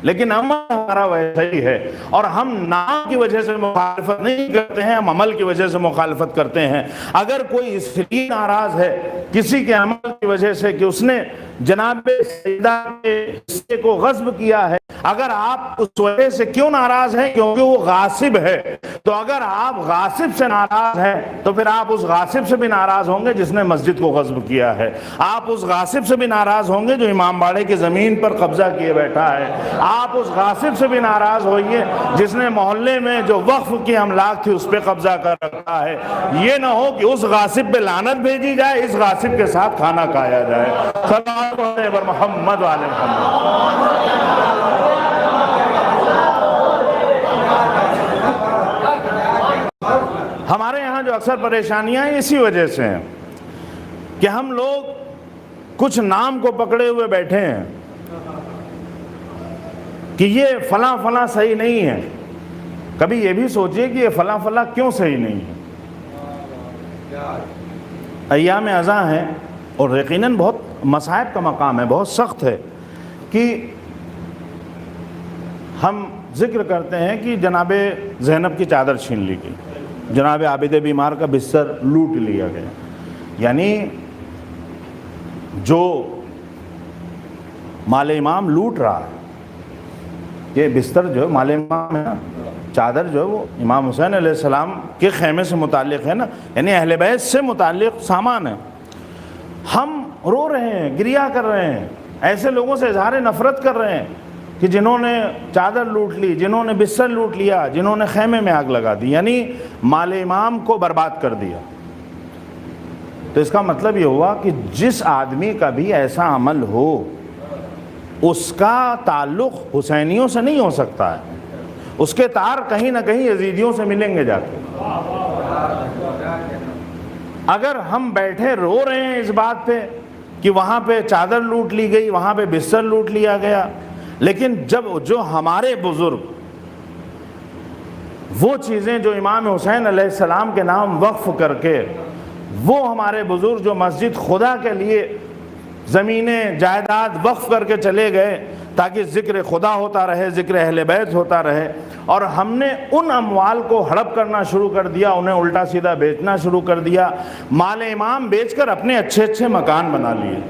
C: لیکن عمل ہمارا ویسا ہی ہے, اور ہم نام کی وجہ سے مخالفت نہیں کرتے ہیں, ہم عمل کی وجہ سے مخالفت کرتے ہیں. اگر کوئی اس لیے ناراض ہے کسی کے عمل کی وجہ سے کہ اس نے جناب سیدہ کے حصے کو غصب کیا ہے, اگر آپ اس وجہ سے کیوں ناراض ہیں؟ کیونکہ وہ غاصب ہے. تو اگر آپ غاصب سے ناراض ہیں تو پھر آپ اس غاصب سے بھی ناراض ہوں گے جس نے مسجد کو غصب کیا ہے. آپ اس غاصب سے بھی ناراض ہوں گے جو امام باڑے کی زمین پر قبضہ کیے بیٹھا ہے. آپ اس غاصب سے بھی ناراض ہوئیے جس نے محلے میں جو وقف کی املاک تھی اس پہ قبضہ کر رکھا ہے. یہ نہ ہو کہ اس غاصب پہ لعنت بھیجی جائے, اس غاصب کے ساتھ کھانا کھایا جائے. صلوات علی محمد وعلی محمد. ہمارے یہاں جو اکثر پریشانیاں ہیں اسی وجہ سے ہیں کہ ہم لوگ کچھ نام کو پکڑے ہوئے بیٹھے ہیں کہ یہ فلاں فلاں صحیح نہیں ہے. کبھی یہ بھی سوچئے کہ یہ فلاں فلاں کیوں صحیح نہیں ہے. ایام ازاں ہیں اور یقیناً بہت مصائب کا مقام ہے, بہت سخت ہے کہ ہم ذکر کرتے ہیں کہ جناب زینب کی چادر چھین لی گئی, جناب عابد بیمار کا بستر لوٹ لیا گیا. یعنی جو مال امام لوٹ رہا ہے, یہ بستر جو مال امام ہے نا, چادر جو ہے وہ امام حسین علیہ السلام کے خیمے سے متعلق ہے نا, یعنی اہل بیت سے متعلق سامان ہے. ہم رو رہے ہیں, گریہ کر رہے ہیں, ایسے لوگوں سے اظہار نفرت کر رہے ہیں کہ جنہوں نے چادر لوٹ لی, جنہوں نے بستر لوٹ لیا, جنہوں نے خیمے میں آگ لگا دی, یعنی مال امام کو برباد کر دیا. تو اس کا مطلب یہ ہوا کہ جس آدمی کا بھی ایسا عمل ہو اس کا تعلق حسینیوں سے نہیں ہو سکتا ہے, اس کے تار کہیں نہ کہیں یزیدیوں سے ملیں گے جا کے. اگر ہم بیٹھے رو رہے ہیں اس بات پہ کہ وہاں پہ چادر لوٹ لی گئی, وہاں پہ بستر لوٹ لیا گیا, لیکن جب جو ہمارے بزرگ وہ چیزیں جو امام حسین علیہ السلام کے نام وقف کر کے, وہ ہمارے بزرگ جو مسجد خدا کے لیے زمینیں جائیداد وقف کر کے چلے گئے تاکہ ذکر خدا ہوتا رہے، ذکر اہل بیت ہوتا رہے، اور ہم نے ان اموال کو ہڑپ کرنا شروع کر دیا، انہیں الٹا سیدھا بیچنا شروع کر دیا، مال امام بیچ کر اپنے اچھے اچھے مکان بنا لیے۔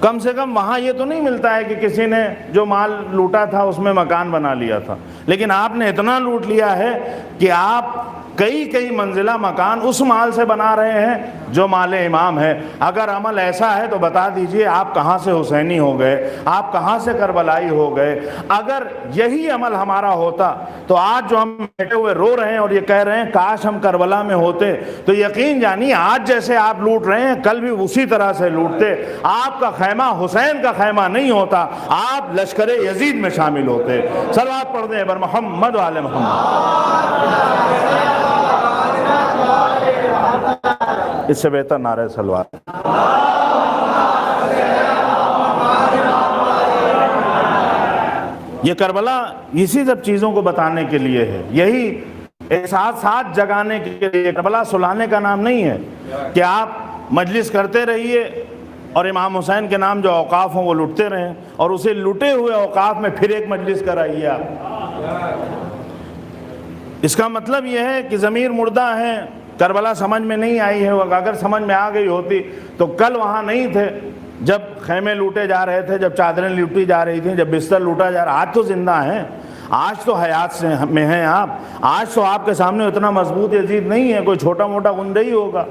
C: کم سے کم وہاں یہ تو نہیں ملتا ہے کہ کسی نے جو مال لوٹا تھا اس میں مکان بنا لیا تھا، لیکن آپ نے اتنا لوٹ لیا ہے کہ آپ کئی منزلہ مکان اس مال سے بنا رہے ہیں جو مال امام ہے۔ اگر عمل ایسا ہے تو بتا دیجئے آپ کہاں سے حسینی ہو گئے، آپ کہاں سے کربلائی ہو گئے؟ اگر یہی عمل ہمارا ہوتا تو آج جو ہم بیٹھے ہوئے رو رہے ہیں اور یہ کہہ رہے ہیں کاش ہم کربلا میں ہوتے، تو یقین جانیے آج جیسے آپ لوٹ رہے ہیں کل بھی اسی طرح سے لوٹتے۔ آپ کا خیمہ حسین کا خیمہ نہیں ہوتا، آپ لشکر یزید میں شامل ہوتے۔ صلوات پڑھ دیں بر محمد و آل محمد۔ اس سے بہتر نعرہ صلوات۔ یہ کربلا اسی سب چیزوں کو بتانے کے لیے ہے، یہی احساسات جگانے کے لیے۔ کربلا سلانے کا نام نہیں ہے کہ آپ مجلس کرتے رہیے اور امام حسین کے نام جو اوقاف ہوں وہ لوٹتے رہیں، اور اسے لوٹے ہوئے اوقاف میں پھر ایک مجلس کرائیے آپ۔ اس کا مطلب یہ ہے کہ ضمیر مردہ ہے، کربلا سمجھ میں نہیں آئی ہے۔ اگر سمجھ میں آ گئی ہوتی تو کل وہاں نہیں تھے جب خیمے لوٹے جا رہے تھے، جب چادریں لوٹی جا رہی تھیں، جب بستر لوٹا جا رہا۔ آج تو زندہ ہیں، آج تو حیات میں ہیں آپ، آج تو آپ کے سامنے اتنا مضبوط یزید نہیں ہے، کوئی چھوٹا موٹا گنڈا ہی ہوگا۔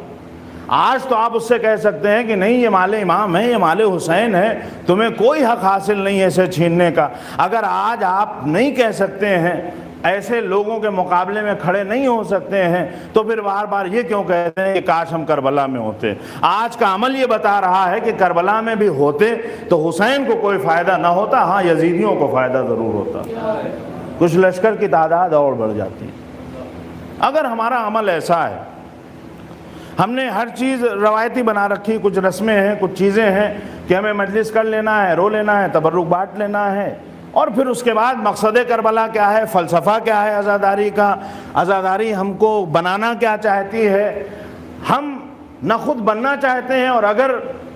C: آج تو آپ اس سے کہہ سکتے ہیں کہ نہیں یہ مال امام ہے، یہ مال حسین ہے، تمہیں کوئی حق حاصل نہیں ہے اسے چھیننے کا۔ اگر آج آپ نہیں کہہ سکتے ہیں، ایسے لوگوں کے مقابلے میں کھڑے نہیں ہو سکتے ہیں، تو پھر بار بار یہ کیوں کہتے ہیں کہ کاش ہم کربلا میں ہوتے؟ آج کا عمل یہ بتا رہا ہے کہ کربلا میں بھی ہوتے تو حسین کو کوئی فائدہ نہ ہوتا، ہاں یزیدیوں کو فائدہ ضرور ہوتا، کچھ لشکر کی تعداد اور بڑھ جاتی۔ اگر ہمارا عمل ایسا ہے، ہم نے ہر چیز روایتی بنا رکھی، کچھ رسمیں ہیں، کچھ چیزیں ہیں کہ ہمیں مجلس کر لینا ہے، رو لینا ہے، تبرک بانٹ لینا ہے، اور پھر اس کے بعد مقصد کربلا کیا ہے، فلسفہ کیا ہے عزاداری کا، عزاداری ہم کو بنانا کیا چاہتی ہے، ہم نہ خود بننا چاہتے ہیں، اور اگر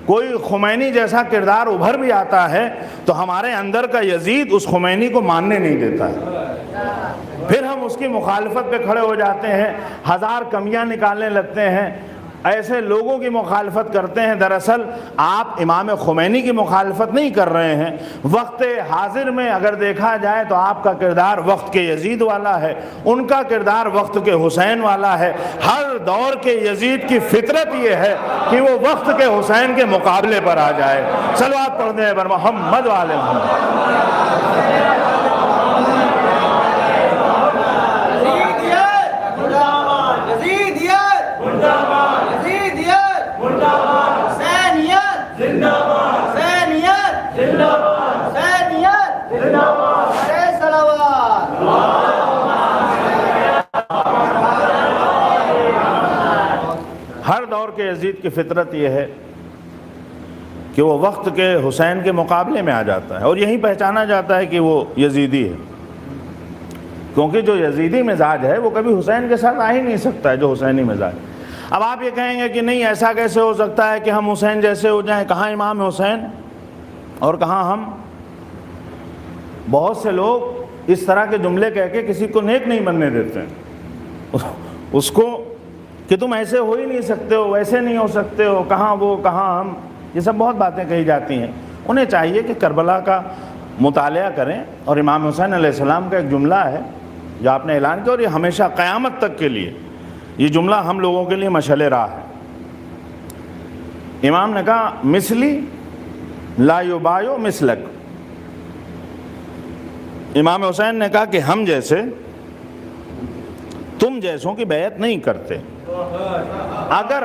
C: کوئی خمینی جیسا کردار ابھر بھی آتا ہے تو ہمارے اندر کا یزید اس خمینی کو ماننے نہیں دیتا ہے، پھر ہم اس کی مخالفت پہ کھڑے ہو جاتے ہیں، ہزار کمیاں نکالنے لگتے ہیں، ایسے لوگوں کی مخالفت کرتے ہیں۔ دراصل آپ امام خمینی کی مخالفت نہیں کر رہے ہیں، وقت حاضر میں اگر دیکھا جائے تو آپ کا کردار وقت کے یزید والا ہے، ان کا کردار وقت کے حسین والا ہے۔ ہر دور کے یزید کی فطرت یہ ہے کہ وہ وقت کے حسین کے مقابلے پر آ جائے۔ صلوات پڑھ دیں بر محمد و آل محمد۔ ہر دور کے یزید کی فطرت یہ ہے کہ وہ وقت کے حسین کے مقابلے میں آ جاتا ہے، اور یہی پہچانا جاتا ہے کہ وہ یزیدی ہے، کیونکہ جو یزیدی مزاج ہے وہ کبھی حسین کے ساتھ آ ہی نہیں سکتا ہے جو حسینی مزاج۔ اب آپ یہ کہیں گے کہ نہیں ایسا کیسے ہو سکتا ہے کہ ہم حسین جیسے ہو جائیں؟ کہاں امام حسین اور کہاں ہم؟ بہت سے لوگ اس طرح کے جملے کہہ کے کسی کو نیک نہیں بننے دیتے ہیں، اس کو کہ تم ایسے ہو ہی نہیں سکتے ہو، ویسے نہیں ہو سکتے ہو، کہاں وہ کہاں ہم، یہ سب بہت باتیں کہی جاتی ہیں۔ انہیں چاہیے کہ کربلا کا مطالعہ کریں، اور امام حسین علیہ السلام کا ایک جملہ ہے جو آپ نے اعلان کیا، اور یہ ہمیشہ قیامت تک کے لیے یہ جملہ ہم لوگوں کے لیے مشعل راہ ہے۔ امام نے کہا مثلی لا یبایع مثلک، امام حسین نے کہا کہ ہم جیسے تم جیسوں کی بیعت نہیں کرتے۔ اگر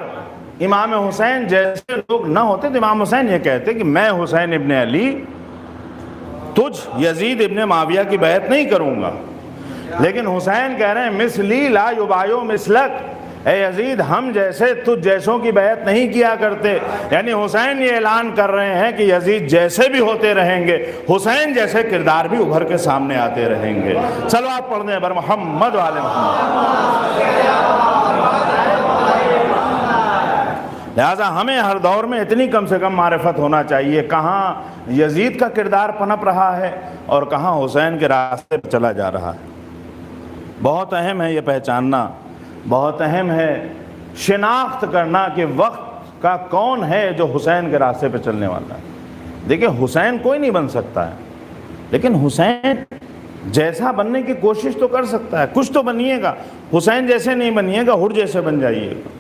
C: امام حسین جیسے لوگ نہ ہوتے تو امام حسین یہ کہتے کہ میں حسین ابن علی تجھ یزید ابن معاویہ کی بیعت نہیں کروں گا، لیکن حسین کہہ رہے ہیں مثلی لا یبایع مثلک، اے یزید ہم جیسے تجھ جیسوں کی بیعت نہیں کیا کرتے۔ یعنی حسین یہ اعلان کر رہے ہیں کہ یزید جیسے بھی ہوتے رہیں گے، حسین جیسے کردار بھی ابھر کے سامنے آتے رہیں گے۔ صلوات پڑھ دیں بر محمد و آل محمد۔ لہٰذا ہمیں ہر دور میں اتنی کم سے کم معرفت ہونا چاہیے کہاں یزید کا کردار پنپ رہا ہے اور کہاں حسین کے راستے پر چلا جا رہا ہے۔ بہت اہم ہے یہ پہچاننا، بہت اہم ہے شناخت کرنا کہ وقت کا کون ہے جو حسین کے راستے پہ چلنے والا ہے۔ دیکھیں حسین کوئی نہیں بن سکتا ہے، لیکن حسین جیسا بننے کی کوشش تو کر سکتا ہے، کچھ تو بنیے گا۔ حسین جیسے نہیں بنیے گا، حر جیسے بن جائیے گا۔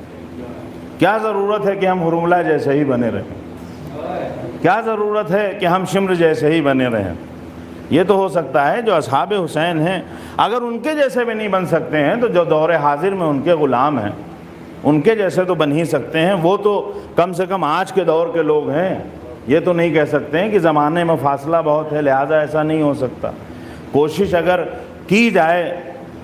C: کیا ضرورت ہے کہ ہم حرملہ جیسے ہی بنے رہیں؟ کیا ضرورت ہے کہ ہم شمر جیسے ہی بنے رہیں؟ یہ تو ہو سکتا ہے جو اصحاب حسین ہیں اگر ان کے جیسے بھی نہیں بن سکتے ہیں تو جو دور حاضر میں ان کے غلام ہیں ان کے جیسے تو بن ہی سکتے ہیں۔ وہ تو کم سے کم آج کے دور کے لوگ ہیں، یہ تو نہیں کہہ سکتے ہیں کہ زمانے میں فاصلہ بہت ہے لہٰذا ایسا نہیں ہو سکتا۔ کوشش اگر کی جائے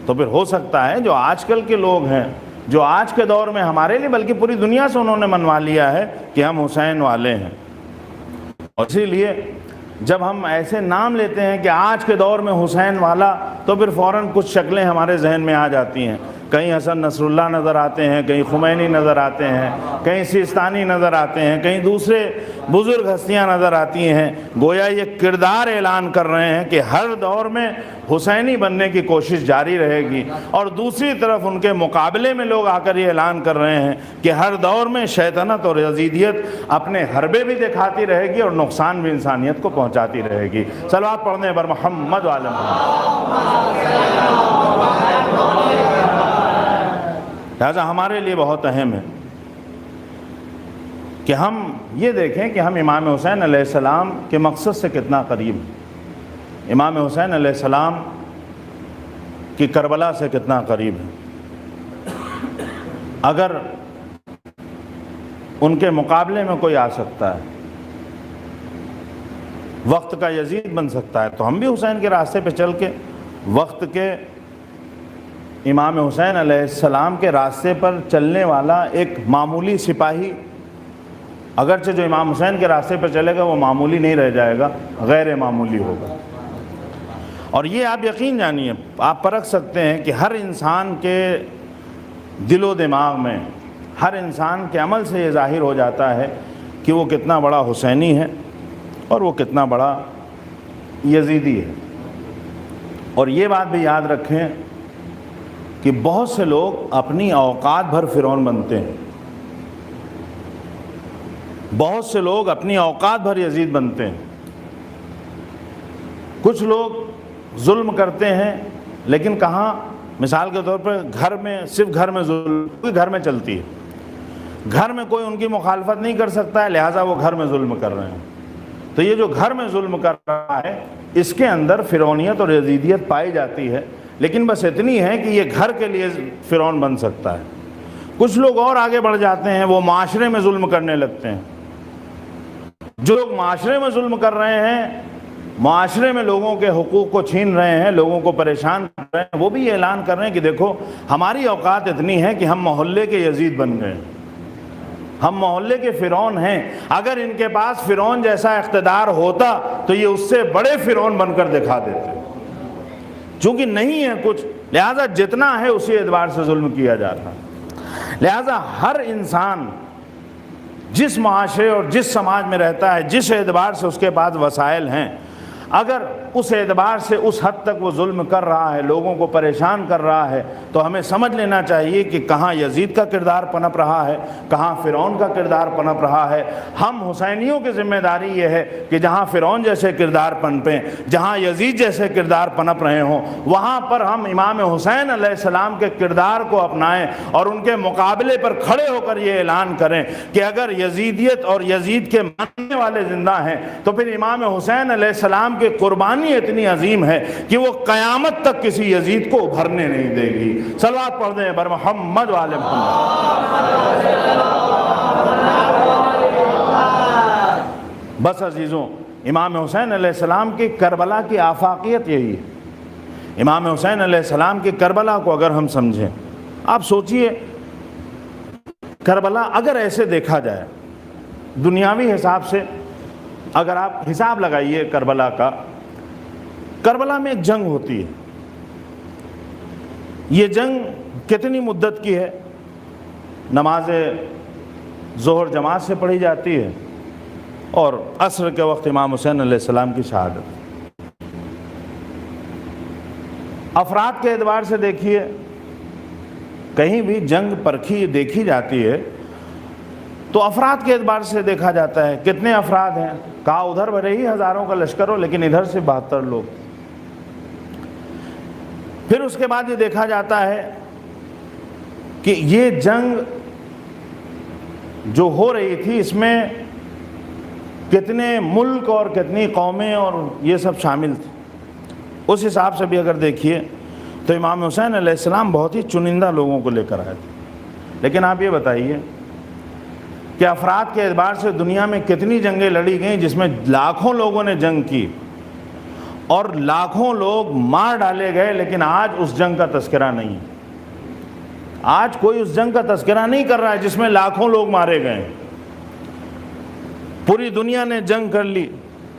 C: تو پھر ہو سکتا ہے جو آج کل کے لوگ ہیں، جو آج کے دور میں ہمارے لیے بلکہ پوری دنیا سے انہوں نے منوا لیا ہے کہ ہم حسین والے ہیں۔ اور اسی لیے جب ہم ایسے نام لیتے ہیں کہ آج کے دور میں حسین والا تو پھر فوراً کچھ شکلیں ہمارے ذہن میں آ جاتی ہیں۔ کہیں حسن نصر اللہ نظر آتے ہیں، کہیں خمینی نظر آتے ہیں، کہیں سیستانی نظر آتے ہیں، کہیں دوسرے بزرگ ہستیاں نظر آتی ہیں۔ گویا یہ کردار اعلان کر رہے ہیں کہ ہر دور میں حسینی بننے کی کوشش جاری رہے گی، اور دوسری طرف ان کے مقابلے میں لوگ آ کر یہ اعلان کر رہے ہیں کہ ہر دور میں شیطنت اور یزیدیت اپنے حربے بھی دکھاتی رہے گی اور نقصان بھی انسانیت کو پہنچاتی رہے گی۔ صلوات پڑھنے بر محمد وعلی محمد۔ لہذا ہمارے لیے بہت اہم ہے کہ ہم یہ دیکھیں کہ ہم امام حسین علیہ السلام کے مقصد سے کتنا قریب ہیں، امام حسین علیہ السلام کی کربلا سے کتنا قریب ہیں۔ اگر ان کے مقابلے میں کوئی آ سکتا ہے، وقت کا یزید بن سکتا ہے، تو ہم بھی حسین کے راستے پہ چل کے وقت کے امام حسین علیہ السلام کے راستے پر چلنے والا ایک معمولی سپاہی، اگرچہ جو امام حسین کے راستے پر چلے گا وہ معمولی نہیں رہ جائے گا، غیر معمولی ہوگا۔ اور یہ آپ یقین جانیے، آپ پرکھ سکتے ہیں کہ ہر انسان کے دل و دماغ میں، ہر انسان کے عمل سے یہ ظاہر ہو جاتا ہے کہ وہ کتنا بڑا حسینی ہے اور وہ کتنا بڑا یزیدی ہے۔ اور یہ بات بھی یاد رکھیں کہ بہت سے لوگ اپنی اوقات بھر فرعون بنتے ہیں، بہت سے لوگ اپنی اوقات بھر یزید بنتے ہیں۔ کچھ لوگ ظلم کرتے ہیں لیکن کہاں، مثال کے طور پر گھر میں، صرف گھر میں ظلم، گھر میں چلتی ہے، گھر میں کوئی ان کی مخالفت نہیں کر سکتا ہے لہٰذا وہ گھر میں ظلم کر رہے ہیں۔ تو یہ جو گھر میں ظلم کر رہا ہے اس کے اندر فرعونیت اور یزیدیت پائی جاتی ہے، لیکن بس اتنی ہے کہ یہ گھر کے لیے فرعون بن سکتا ہے۔ کچھ لوگ اور آگے بڑھ جاتے ہیں، وہ معاشرے میں ظلم کرنے لگتے ہیں۔ جو لوگ معاشرے میں ظلم کر رہے ہیں، معاشرے میں لوگوں کے حقوق کو چھین رہے ہیں، لوگوں کو پریشان کر رہے ہیں، وہ بھی یہ اعلان کر رہے ہیں کہ دیکھو ہماری اوقات اتنی ہے کہ ہم محلے کے یزید بن گئے، ہم محلے کے فرعون ہیں۔ اگر ان کے پاس فرعون جیسا اقتدار ہوتا تو یہ اس سے بڑے فرعون بن کر دکھا دیتے، چونکہ نہیں ہے کچھ، لہٰذا جتنا ہے اسی اعتبار سے ظلم کیا جا رہا ہے۔ لہٰذا ہر انسان جس معاشرے اور جس سماج میں رہتا ہے، جس اعتبار سے اس کے پاس وسائل ہیں، اگر اس اعتبار سے اس حد تک وہ ظلم کر رہا ہے، لوگوں کو پریشان کر رہا ہے، تو ہمیں سمجھ لینا چاہیے کہ کہاں یزید کا کردار پنپ رہا ہے، کہاں فرعون کا کردار پنپ رہا ہے۔ ہم حسینیوں کی ذمہ داری یہ ہے کہ جہاں فرعون جیسے کردار پنپیں، جہاں یزید جیسے کردار پنپ رہے ہوں، وہاں پر ہم امام حسین علیہ السلام کے کردار کو اپنائیں اور ان کے مقابلے پر کھڑے ہو کر یہ اعلان کریں کہ اگر یزیدیت اور یزید کے ماننے والے زندہ ہیں تو پھر امام حسین علیہ السلام کی قربانی اتنی عظیم ہے کہ وہ قیامت تک کسی یزید کو ابھرنے نہیں دے گی۔ صلوات پڑھ دیں بر محمد وعلی محمد۔ بس عزیزوں، امام حسین علیہ السلام کی کربلا کی آفاقیت یہی ہے۔ امام حسین علیہ السلام کی کربلا کو اگر ہم سمجھیں، آپ سوچئے کربلا اگر ایسے دیکھا جائے دنیاوی حساب سے، اگر آپ حساب لگائیے کربلا کا، کربلا میں ایک جنگ ہوتی ہے، یہ جنگ کتنی مدت کی ہے؟ نماز ظہر جماعت سے پڑھی جاتی ہے اور عصر کے وقت امام حسین علیہ السلام کی شہادت۔ افراد کے اعتبار سے دیکھیے، کہیں بھی جنگ پرکھی دیکھی جاتی ہے تو افراد کے اعتبار سے دیکھا جاتا ہے، کتنے افراد ہیں، کہا ادھر بھلے ہی ہزاروں کا لشکر ہو لیکن ادھر سے 72 لوگ۔ پھر اس کے بعد یہ دیکھا جاتا ہے کہ یہ جنگ جو ہو رہی تھی اس میں کتنے ملک اور کتنی قومیں اور یہ سب شامل تھے۔ اس حساب سے بھی اگر دیکھیے تو امام حسین علیہ السلام بہت ہی چنندہ لوگوں کو لے کر آئے تھے۔ لیکن آپ یہ بتائیے کہ افراد کے اعتبار سے دنیا میں کتنی جنگیں لڑی گئیں جس میں لاکھوں لوگوں نے جنگ کی اور لاکھوں لوگ مار ڈالے گئے، لیکن آج اس جنگ کا تذکرہ نہیں۔ آج کوئی اس جنگ کا تذکرہ نہیں کر رہا ہے جس میں لاکھوں لوگ مارے گئے۔ پوری دنیا نے جنگ کر لی،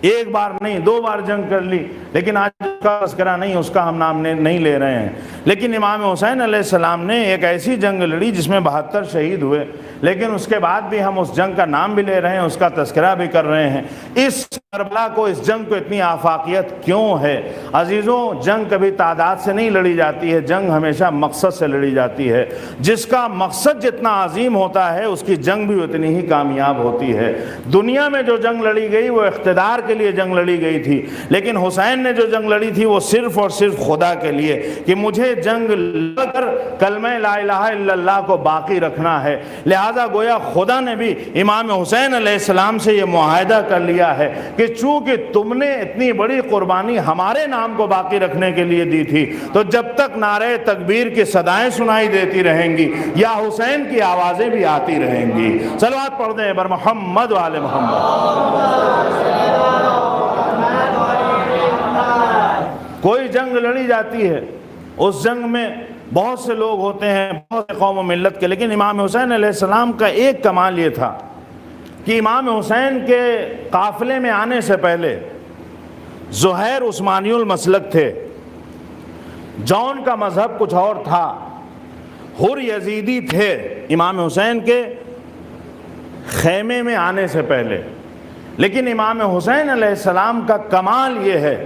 C: ایک بار نہیں 2 بار جنگ کر لی، لیکن آج اس کا تذکرہ نہیں، اس کا ہم نام نہیں لے رہے ہیں۔ لیکن امام حسین علیہ السلام نے ایک ایسی جنگ لڑی جس میں 72 شہید ہوئے، لیکن اس کے بعد بھی ہم اس جنگ کا نام بھی لے رہے ہیں، اس کا تذکرہ بھی کر رہے ہیں۔ اس کربلا کو، اس جنگ کو اتنی آفاقیت کیوں ہے؟ عزیزوں، جنگ کبھی تعداد سے نہیں لڑی جاتی ہے، جنگ ہمیشہ مقصد سے لڑی جاتی ہے۔ جس کا مقصد جتنا عظیم ہوتا ہے اس کی جنگ بھی اتنی ہی کامیاب ہوتی ہے۔ دنیا میں جو جنگ لڑی گئی وہ اقتدار کے لیے جنگ لڑی گئی تھی، لیکن حسین نے جو جنگ لڑی تھی وہ صرف اور صرف خدا کے لیے، کہ مجھے جنگ لڑ کر کلمہ لا الہ الا اللہ کو باقی رکھنا ہے۔ لہذا گویا خدا نے بھی امام حسین علیہ السلام سے یہ معاہدہ کر لیا ہے کہ چونکہ تم نے اتنی بڑی قربانی ہمارے نام کو باقی رکھنے کے لیے دی تھی، تو جب تک نعرہ تکبیر کی صدائیں سنائی دیتی رہیں گی یا حسین کی آوازیں بھی آتی رہیں گی۔ صلوات پڑھ دیں بر محمد و آل محمد۔ کوئی جنگ لڑی جاتی ہے، اس جنگ میں بہت سے لوگ ہوتے ہیں، بہت سے قوم و ملت کے، لیکن امام حسین علیہ السلام کا ایک کمال یہ تھا کہ امام حسین کے قافلے میں آنے سے پہلے زہیر عثمانی المسلک تھے، جون کا مذہب کچھ اور تھا، حر یزیدی تھے امام حسین کے خیمے میں آنے سے پہلے۔ لیکن امام حسین علیہ السلام کا کمال یہ ہے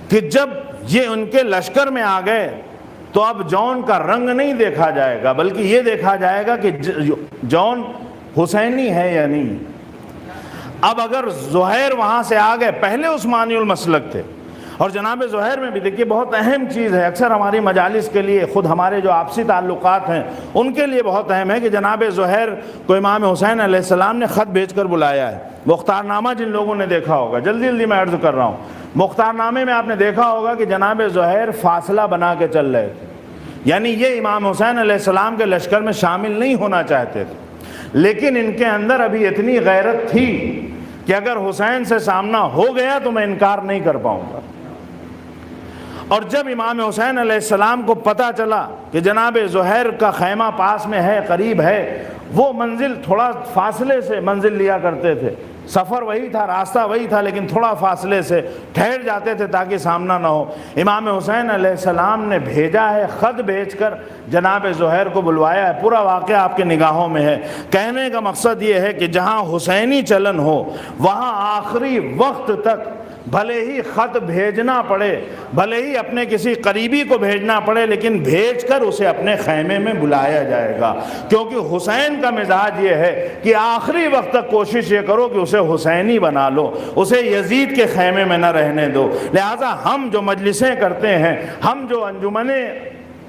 C: کہ جب یہ ان کے لشکر میں آ گئے تو اب جون کا رنگ نہیں دیکھا جائے گا، بلکہ یہ دیکھا جائے گا کہ جون حسینی ہے یا نہیں۔ اب اگر زہیر وہاں سے آ گئے، پہلے عثمانی المسلک تھے، اور جناب زہیر میں بھی دیکھیے بہت اہم چیز ہے، اکثر ہماری مجالس کے لیے، خود ہمارے جو آپسی تعلقات ہیں ان کے لیے بہت اہم ہے کہ جناب زہیر کو امام حسین علیہ السلام نے خط بھیج کر بلایا ہے۔ مختار نامہ جن لوگوں نے دیکھا ہوگا، جلدی جلدی میں عرض کر رہا ہوں، مختار نامے میں آپ نے دیکھا ہوگا کہ جناب زہیر فاصلہ بنا کے چل رہے تھے، یعنی یہ امام حسین علیہ السلام کے لشکر میں شامل نہیں ہونا چاہتے تھے، لیکن ان کے اندر ابھی اتنی غیرت تھی کہ اگر حسین سے سامنا ہو گیا تو میں انکار نہیں کر پاؤں گا۔ اور جب امام حسین علیہ السلام کو پتہ چلا کہ جناب زہیر کا خیمہ پاس میں ہے، قریب ہے، وہ منزل تھوڑا فاصلے سے منزل لیا کرتے تھے، سفر وہی تھا، راستہ وہی تھا، لیکن تھوڑا فاصلے سے ٹھہر جاتے تھے تاکہ سامنا نہ ہو۔ امام حسین علیہ السلام نے بھیجا ہے، خط بھیج کر جناب زہیر کو بلوایا ہے، پورا واقعہ آپ کے نگاہوں میں ہے۔ کہنے کا مقصد یہ ہے کہ جہاں حسینی چلن ہو وہاں آخری وقت تک بھلے ہی خط بھیجنا پڑے، بھلے ہی اپنے کسی قریبی کو بھیجنا پڑے، لیکن بھیج کر اسے اپنے خیمے میں بلایا جائے گا، کیونکہ حسین کا مزاج یہ ہے کہ آخری وقت تک کوشش یہ کرو کہ اسے حسینی بنا لو، اسے یزید کے خیمے میں نہ رہنے دو۔ لہٰذا ہم جو مجلسیں کرتے ہیں، ہم جو انجمنیں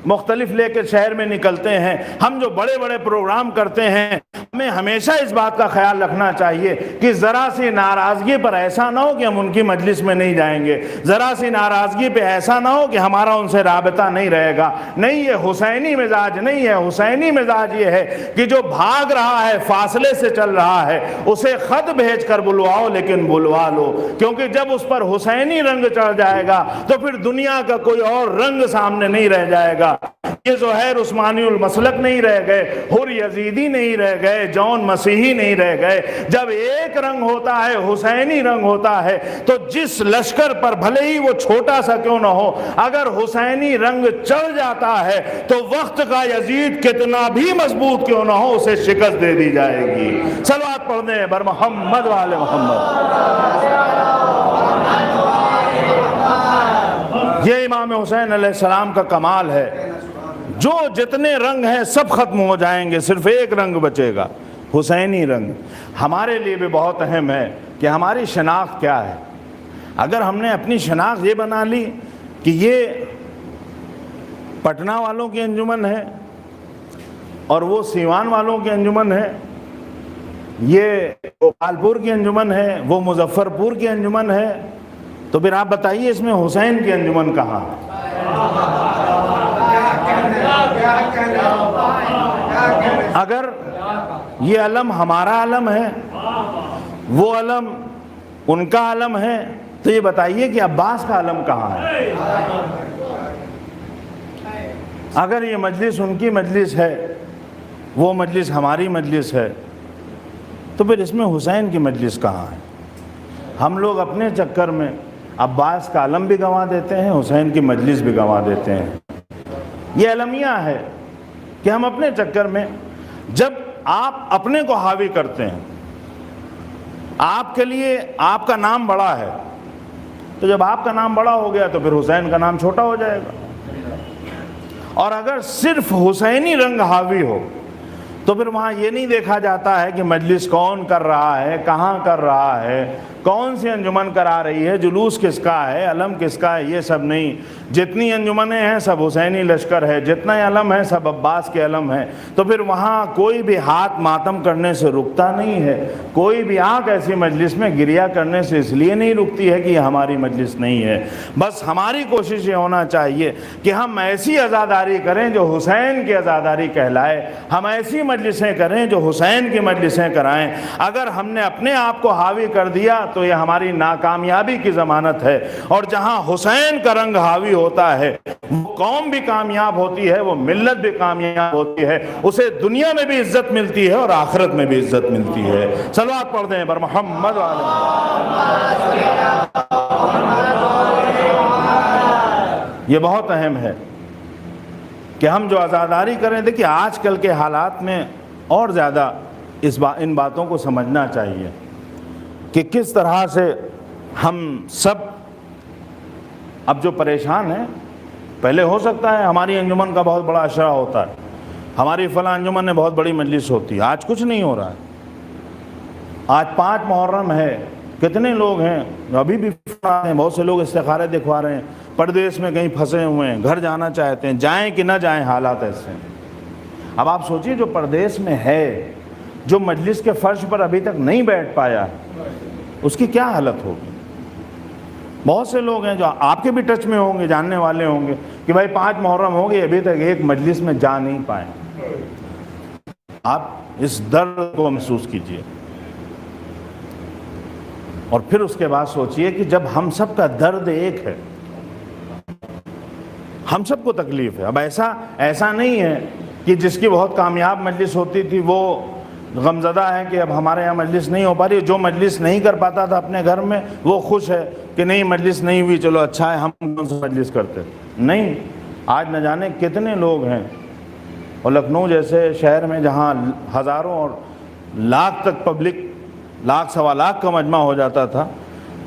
C: مختلف لے کے شہر میں نکلتے ہیں، ہم جو بڑے بڑے پروگرام کرتے ہیں، ہمیں ہمیشہ اس بات کا خیال رکھنا چاہیے کہ ذرا سی ناراضگی پر ایسا نہ ہو کہ ہم ان کی مجلس میں نہیں جائیں گے، ذرا سی ناراضگی پہ ایسا نہ ہو کہ ہمارا ان سے رابطہ نہیں رہے گا۔ نہیں، یہ حسینی مزاج نہیں ہے۔ حسینی مزاج یہ ہے کہ جو بھاگ رہا ہے، فاصلے سے چل رہا ہے، اسے خط بھیج کر بلواؤ، لیکن بلوا لو، کیونکہ جب اس پر حسینی رنگ چڑھ جائے گا تو پھر دنیا کا کوئی اور رنگ سامنے نہیں رہ جائے گا۔ یہ زہیر عثمانی المسلک نہیں رہ گئے، حر یزیدی نہیں رہ گئے، جون مسیحی نہیں رہ گئے۔ جب ایک رنگ ہوتا ہے، حسینی رنگ ہوتا ہے، تو جس لشکر پر بھلے ہی وہ چھوٹا سا کیوں نہ ہو، اگر حسینی رنگ چڑھ جاتا ہے تو وقت کا یزید کتنا بھی مضبوط کیوں نہ ہو، اسے شکست دے دی جائے گی۔ صلوات پڑھ دیں بر محمد و آل محمد۔ یہ امام حسین علیہ السلام کا کمال ہے، جو جتنے رنگ ہیں سب ختم ہو جائیں گے، صرف ایک رنگ بچے گا، حسینی رنگ۔ ہمارے لیے بھی بہت اہم ہے کہ ہماری شناخت کیا ہے۔ اگر ہم نے اپنی شناخت یہ بنا لی کہ یہ پٹنہ والوں کی انجمن ہے اور وہ سیوان والوں کی انجمن ہے، یہ گوپالپور کی انجمن ہے، وہ مظفر پور کی انجمن ہے، تو پھر آپ بتائیے اس میں حسین کی انجمن کہاں ہے؟ اگر یہ علم ہمارا علم ہے، وہ علم ان کا علم ہے، تو یہ بتائیے کہ عباس کا علم کہاں ہے؟ اگر یہ مجلس ان کی مجلس ہے، وہ مجلس ہماری مجلس ہے، تو پھر اس میں حسین کی مجلس کہاں ہے؟ ہم لوگ اپنے چکر میں عباس کا علم بھی گنوا دیتے ہیں، حسین کی مجلس بھی گنوا دیتے ہیں۔ یہ المیہ ہے کہ ہم اپنے چکر میں، جب آپ اپنے کو حاوی کرتے ہیں، آپ کے لیے آپ کا نام بڑا ہے، تو جب آپ کا نام بڑا ہو گیا تو پھر حسین کا نام چھوٹا ہو جائے گا۔ اور اگر صرف حسینی رنگ حاوی ہو تو پھر وہاں یہ نہیں دیکھا جاتا ہے کہ مجلس کون کر رہا ہے، کہاں کر رہا ہے، کون سی انجمن کرا رہی ہے، جلوس کس کا ہے، علم کس کا ہے، یہ سب نہیں۔ جتنی انجمنیں ہیں سب حسینی لشکر ہے، جتنا علم ہے سب عباس کے علم ہے، تو پھر وہاں کوئی بھی ہاتھ ماتم کرنے سے رکتا نہیں ہے، کوئی بھی آنکھ ایسی مجلس میں گریہ کرنے سے اس لیے نہیں رکتی ہے کہ یہ ہماری مجلس نہیں ہے۔ بس ہماری کوشش یہ ہونا چاہیے کہ ہم ایسی عزاداری کریں جو حسین کی عزاداری کہلائے، ہم ایسی مجلسیں کریں جو حسین کی مجلسیں کرائیں۔ اگر ہم نے اپنے آپ کو حاوی کر دیا تو یہ ہماری ناکامیابی کی ضمانت ہے، اور جہاں حسین کا رنگ حاوی ہوتا ہے وہ قوم بھی کامیاب ہوتی ہے، وہ ملت بھی کامیاب ہوتی ہے، اسے دنیا میں بھی عزت ملتی ہے اور آخرت میں بھی عزت ملتی ہے۔ صلوات پڑھ دیں بر محمد و آل محمد۔ یہ بہت اہم ہے کہ ہم جو عزاداری کریں، دیکھیں آج کل کے حالات میں اور زیادہ ان باتوں کو سمجھنا چاہیے کہ کس طرح سے ہم سب اب جو پریشان ہیں، پہلے ہو سکتا ہے ہماری انجمن کا بہت بڑا اشرا ہوتا ہے، ہماری فلاں انجمن میں بہت بڑی مجلس ہوتی ہے، آج کچھ نہیں ہو رہا ہے۔ آج 5 محرم ہے، کتنے لوگ ہیں ابھی بھی بہت سے لوگ استخارے دکھوا رہے ہیں، پردیس میں کہیں پھنسے ہوئے ہیں، گھر جانا چاہتے ہیں، جائیں کہ نہ جائیں، حالات ایسے ہیں۔ اب آپ سوچیے جو پردیس میں ہے، جو مجلس کے فرش پر ابھی تک نہیں بیٹھ پایا، اس کی کیا حالت ہوگی؟ بہت سے لوگ ہیں جو آپ کے بھی ٹچ میں ہوں گے، جاننے والے ہوں گے کہ بھائی 5 محرم ہو گئے، ابھی تک ایک مجلس میں جا نہیں پائے۔ آپ اس درد کو محسوس کیجئے، اور پھر اس کے بعد سوچئے کہ جب ہم سب کا درد ایک ہے، ہم سب کو تکلیف ہے۔ اب ایسا نہیں ہے کہ جس کی بہت کامیاب مجلس ہوتی تھی وہ غمزدہ ہے کہ اب ہمارے یہاں مجلس نہیں ہو پا رہی، جو مجلس نہیں کر پاتا تھا اپنے گھر میں وہ خوش ہے کہ نہیں مجلس نہیں ہوئی، چلو اچھا ہے، ہم کون سے مجلس کرتے۔ نہیں، آج نہ جانے کتنے لوگ ہیں، اور لکھنؤ جیسے شہر میں جہاں ہزاروں اور لاکھ تک پبلک، لاکھ سوا لاکھ کا مجمع ہو جاتا تھا،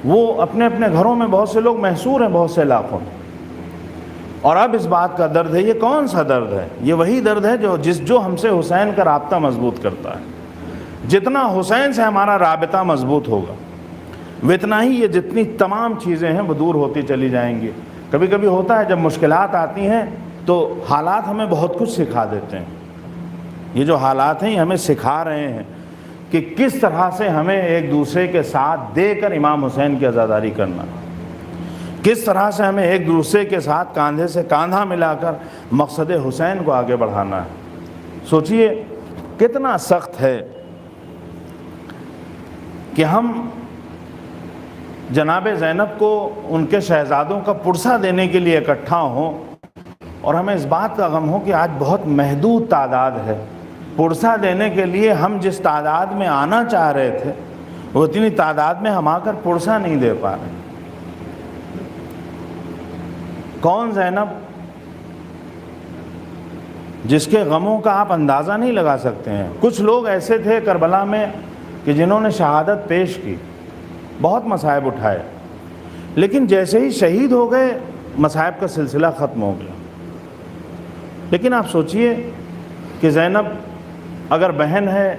C: وہ اپنے اپنے گھروں میں بہت سے لوگ محصور ہیں، بہت سے علاقوں میں۔ اور اب اس بات کا درد ہے، یہ کون سا درد ہے؟ یہ وہی درد ہے جو ہم سے حسین کا رابطہ مضبوط کرتا ہے۔ جتنا حسین سے ہمارا رابطہ مضبوط ہوگا، اتنا ہی یہ جتنی تمام چیزیں ہیں وہ دور ہوتی چلی جائیں گی۔ کبھی کبھی ہوتا ہے جب مشکلات آتی ہیں تو حالات ہمیں بہت کچھ سکھا دیتے ہیں۔ یہ جو حالات ہیں یہ ہمیں سکھا رہے ہیں کہ کس طرح سے ہمیں ایک دوسرے کے ساتھ دے کر امام حسین کی عزاداری کرنا، کس طرح سے ہمیں ایک دوسرے کے ساتھ کاندھے سے کاندھا ملا کر مقصد حسین کو آگے بڑھانا ہے۔ سوچئے کتنا سخت ہے کہ ہم جناب زینب کو ان کے شہزادوں کا پرسہ دینے کے لیے اکٹھا ہوں، اور ہمیں اس بات کا غم ہو کہ آج بہت محدود تعداد ہے. پرسہ دینے کے لیے ہم جس تعداد میں آنا چاہ رہے تھے وہ اتنی تعداد میں ہم آ کر پرسہ نہیں دے پا رہے. کون زینب جس کے غموں کا آپ اندازہ نہیں لگا سکتے ہیں. کچھ لوگ ایسے تھے کربلا میں کہ جنہوں نے شہادت پیش کی, بہت مصائب اٹھائے, لیکن جیسے ہی شہید ہو گئے مصائب کا سلسلہ ختم ہو گیا. لیکن آپ سوچئے کہ زینب اگر بہن ہے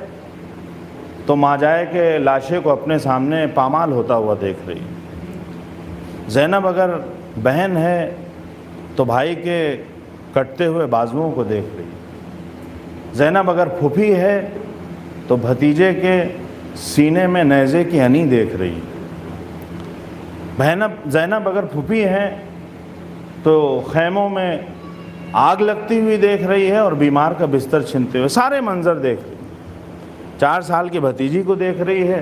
C: تو ماجائے کے لاشے کو اپنے سامنے پامال ہوتا ہوا دیکھ رہی ہے. زینب اگر بہن ہے تو بھائی کے کٹتے ہوئے بازوؤں کو دیکھ رہی ہے. زینب اگر پھوپھی ہے تو بھتیجے کے سینے میں نیزے کی ہنی دیکھ رہی ہے. زینب اگر پھوپھی ہے تو خیموں میں آگ لگتی ہوئی دیکھ رہی ہے اور بیمار کا بستر چھنتے ہوئے, سارے منظر دیکھ رہی ہے. 4 سال کی بھتیجی کو دیکھ رہی ہے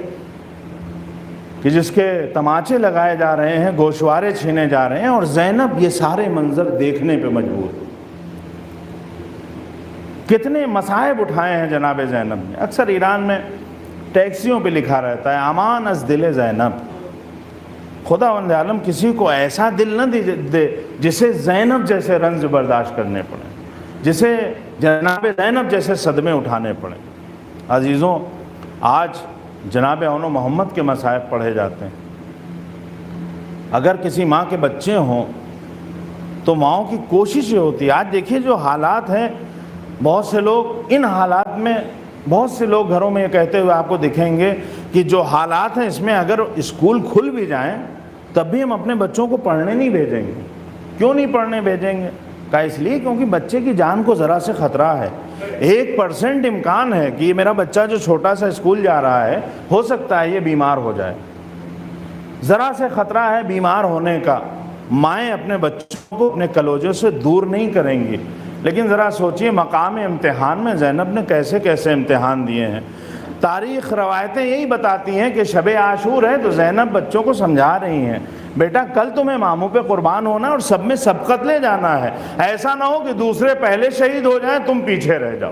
C: کہ جس کے تماچے لگائے جا رہے ہیں, گوشوارے چھینے جا رہے ہیں, اور زینب یہ سارے منظر دیکھنے پہ مجبور ہے. کتنے مصائب اٹھائے ہیں جناب زینب نے. اکثر ایران میں ٹیکسیوں پہ لکھا رہتا ہے امان از دل زینب. خداوند عالم کسی کو ایسا دل نہ دے جسے زینب جیسے رنج برداشت کرنے پڑے, جسے جناب زینب جیسے صدمے اٹھانے پڑے. عزیزوں, آج جناب اون و محمد کے مصائب پڑھے جاتے ہیں. اگر کسی ماں کے بچے ہوں تو ماؤں کی کوشش یہ ہوتی ہے. آج دیکھیے جو حالات ہیں, بہت سے لوگ ان حالات میں, بہت سے لوگ گھروں میں یہ کہتے ہوئے آپ کو دکھیں گے کہ جو حالات ہیں اس میں اگر اسکول کھل بھی جائیں تب بھی ہم اپنے بچوں کو پڑھنے نہیں بھیجیں گے. کیوں نہیں پڑھنے بھیجیں گے؟ کہا اس لیے کیونکہ بچے کی جان کو ذرا سے خطرہ ہے. 1% امکان ہے کہ یہ میرا بچہ جو چھوٹا سا اسکول جا رہا ہے ہو سکتا ہے یہ بیمار ہو جائے. ذرا سے خطرہ ہے بیمار ہونے کا. مائیں اپنے بچوں کو اپنے کلوجوں سے دور نہیں کریں گی. لیکن ذرا سوچئے مقام امتحان میں زینب نے کیسے کیسے امتحان دیے ہیں. تاریخ روایتیں یہی بتاتی ہیں کہ شب عاشور ہے تو زینب بچوں کو سمجھا رہی ہیں, بیٹا کل تمہیں ماموں پہ قربان ہونا اور سب میں سبقت لے جانا ہے. ایسا نہ ہو کہ دوسرے پہلے شہید ہو جائیں تم پیچھے رہ جاؤ.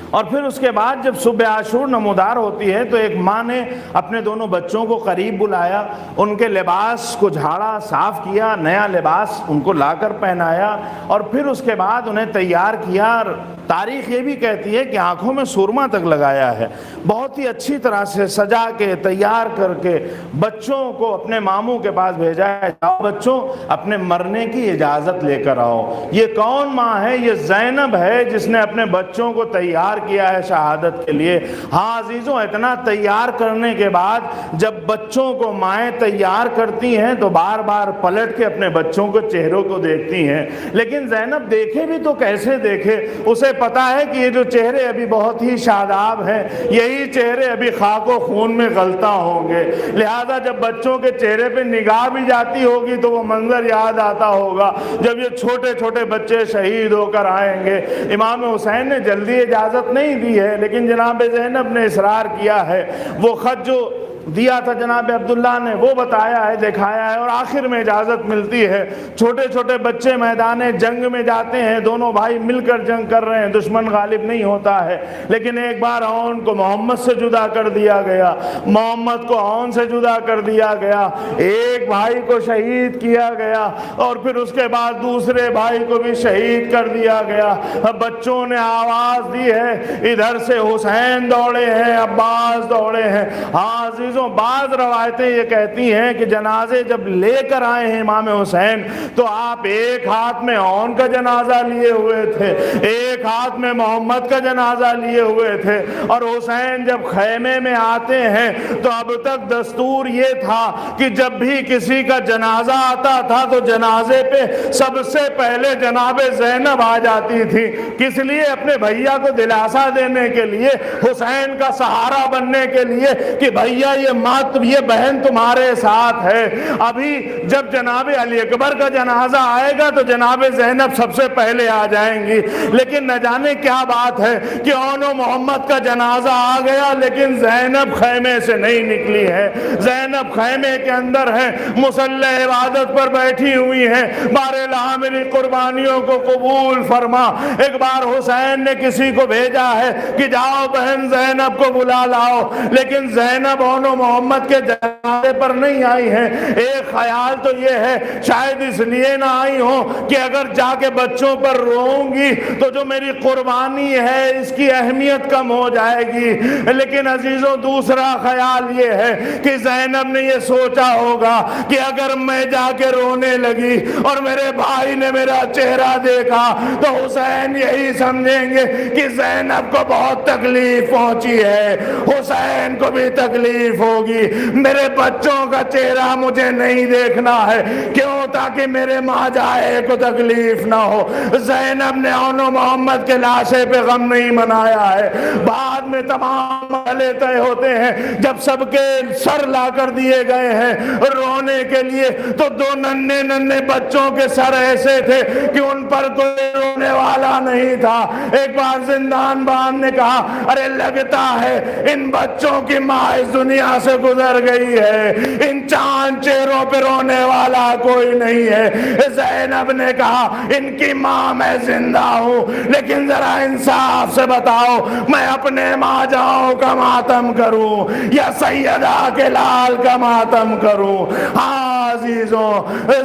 C: اور پھر اس کے بعد جب صبح عاشور نمودار ہوتی ہے تو ایک ماں نے اپنے دونوں بچوں کو قریب بلایا, ان کے لباس کو جھاڑا, صاف کیا, نیا لباس ان کو لا کر پہنایا, اور پھر اس کے بعد انہیں تیار کیا. تاریخ یہ بھی کہتی ہے کہ آنکھوں میں سرما تک لگایا ہے. بہت ہی اچھی طرح سے سجا کے تیار کر کے بچوں کو اپنے ماموں کے پاس بھیجا ہے, جاؤ بچوں اپنے مرنے کی اجازت لے کر آؤ. یہ کون ماں ہے؟ یہ زینب ہے جس نے اپنے بچوں کو تیار کیا ہے شہادت کے لیے. ہاں عزیزوں, اتنا تیار کرنے کے بعد جب بچوں کو مائیں تیار کرتی ہیں تو بار بار پلٹ کے اپنے بچوں کو چہروں کو دیکھتی ہیں. لیکن زینب دیکھے بھی تو کیسے دیکھے, اسے پتا ہے کہ یہ جو چہرے ابھی بہت ہی شاداب ہیں, یہی چہرے ابھی خاک و خون میں غلطہ ہوں گے. لہذا جب بچوں کے چہرے پہ نگاہ بھی جاتی ہوگی تو وہ منظر یاد آتا ہوگا جب یہ چھوٹے چھوٹے بچے شہید ہو کر آئیں گے. امام حسین نے جلدی اجازت نہیں دی ہے, لیکن جناب زینب نے اصرار کیا ہے. وہ خط جو دیا تھا جناب عبداللہ نے وہ بتایا ہے, دکھایا ہے, اور آخر میں اجازت ملتی ہے. چھوٹے چھوٹے بچے میدان جنگ میں جاتے ہیں, دونوں بھائی مل کر جنگ کر رہے ہیں, دشمن غالب نہیں ہوتا ہے. لیکن ایک بار اون کو محمد سے جدا کر دیا گیا, محمد کو اون سے جدا کر دیا گیا, ایک بھائی کو شہید کیا گیا اور پھر اس کے بعد دوسرے بھائی کو بھی شہید کر دیا گیا. بچوں نے آواز دی ہے, ادھر سے حسین دوڑے ہیں, عباس دوڑے ہیں. ہاں بعض روایتیں یہ کہتی ہیں کہ جنازے جب لے کر آئے ہیں امام حسین تو آپ ایک ہاتھ میں اون کا جنازہ لیے ہوئے تھے, ایک ہاتھ میں محمد کا جنازہ لیے ہوئے تھے. اور حسین جب خیمے میں آتے ہیں تو اب تک دستور یہ تھا کہ جب بھی کسی کا جنازہ آتا تھا تو جنازے پہ سب سے پہلے جناب زینب آ جاتی تھی. کس لیے؟ اپنے بھیا کو دلاسا دینے کے لیے, حسین کا سہارا بننے کے لیے کہ بھیا یہ بہن تمہارے ساتھ ہے۔ ابھی جب جناب علی اکبر کا جنازہ آئے گا تو جناب زینب سب سے پہلے آ جائیں گی، لیکن نہ جانے کیا بات ہے کہ اون و محمد کا جنازہ آ گیا لیکن زینب خیمے سے نہیں نکلی ہے۔ زینب خیمے کے اندر ہے، مصلی عبادت پر بیٹھی ہوئی ہے۔ بار الہ میری قربانیوں کو قبول فرما۔ ایک بار حسین نے کسی کو بھیجا ہے کہ جاؤ بہن زینب کو بلا لاؤ، لیکن زینب اون و محمد کے جنازے پر نہیں آئی ہیں۔ ایک خیال تو یہ ہے شاید اس لیے نہ آئی ہوں کہ اگر جا کے بچوں پر روؤں گی تو جو میری قربانی ہے اس کی اہمیت کم ہو جائے گی، لیکن عزیزوں دوسرا خیال یہ ہے کہ زینب نے یہ سوچا ہوگا کہ اگر میں جا کے رونے لگی اور میرے بھائی نے میرا چہرہ دیکھا تو حسین یہی سمجھیں گے کہ زینب کو بہت تکلیف پہنچی ہے، حسین کو بھی تکلیف ہوگی، میرے بچوں کا چہرہ مجھے نہیں دیکھنا ہے۔ کیوں؟ تاکہ میرے ماں جائے کو تکلیف نہ ہو۔ زینب نے اون و محمد کے لاشے پہ غم نہیں منایا ہے۔ بعد میں تمام مسئلے طے ہوتے ہیں، جب سب کے سر لا کر دیے گئے ہیں رونے کے لیے تو دو ننھے ننھے بچوں کے سر ایسے تھے کہ ان پر کوئی رونے والا نہیں تھا۔ ایک بار زندان بان نے کہا ارے لگتا ہے ان بچوں کی ماں اس دنیا سے گزر گئی ہے، ان چاند چہروں پہ رونے والا کوئی نہیں ہے۔ زینب نے کہا ان کی ماں میں زندہ ہوں، لیکن ذرا انصاف سے بتاؤ میں اپنے ماں جاؤں کا ماتم کروں یا سیدہ کے لال کا ماتم کروں؟ ہاں عزیزوں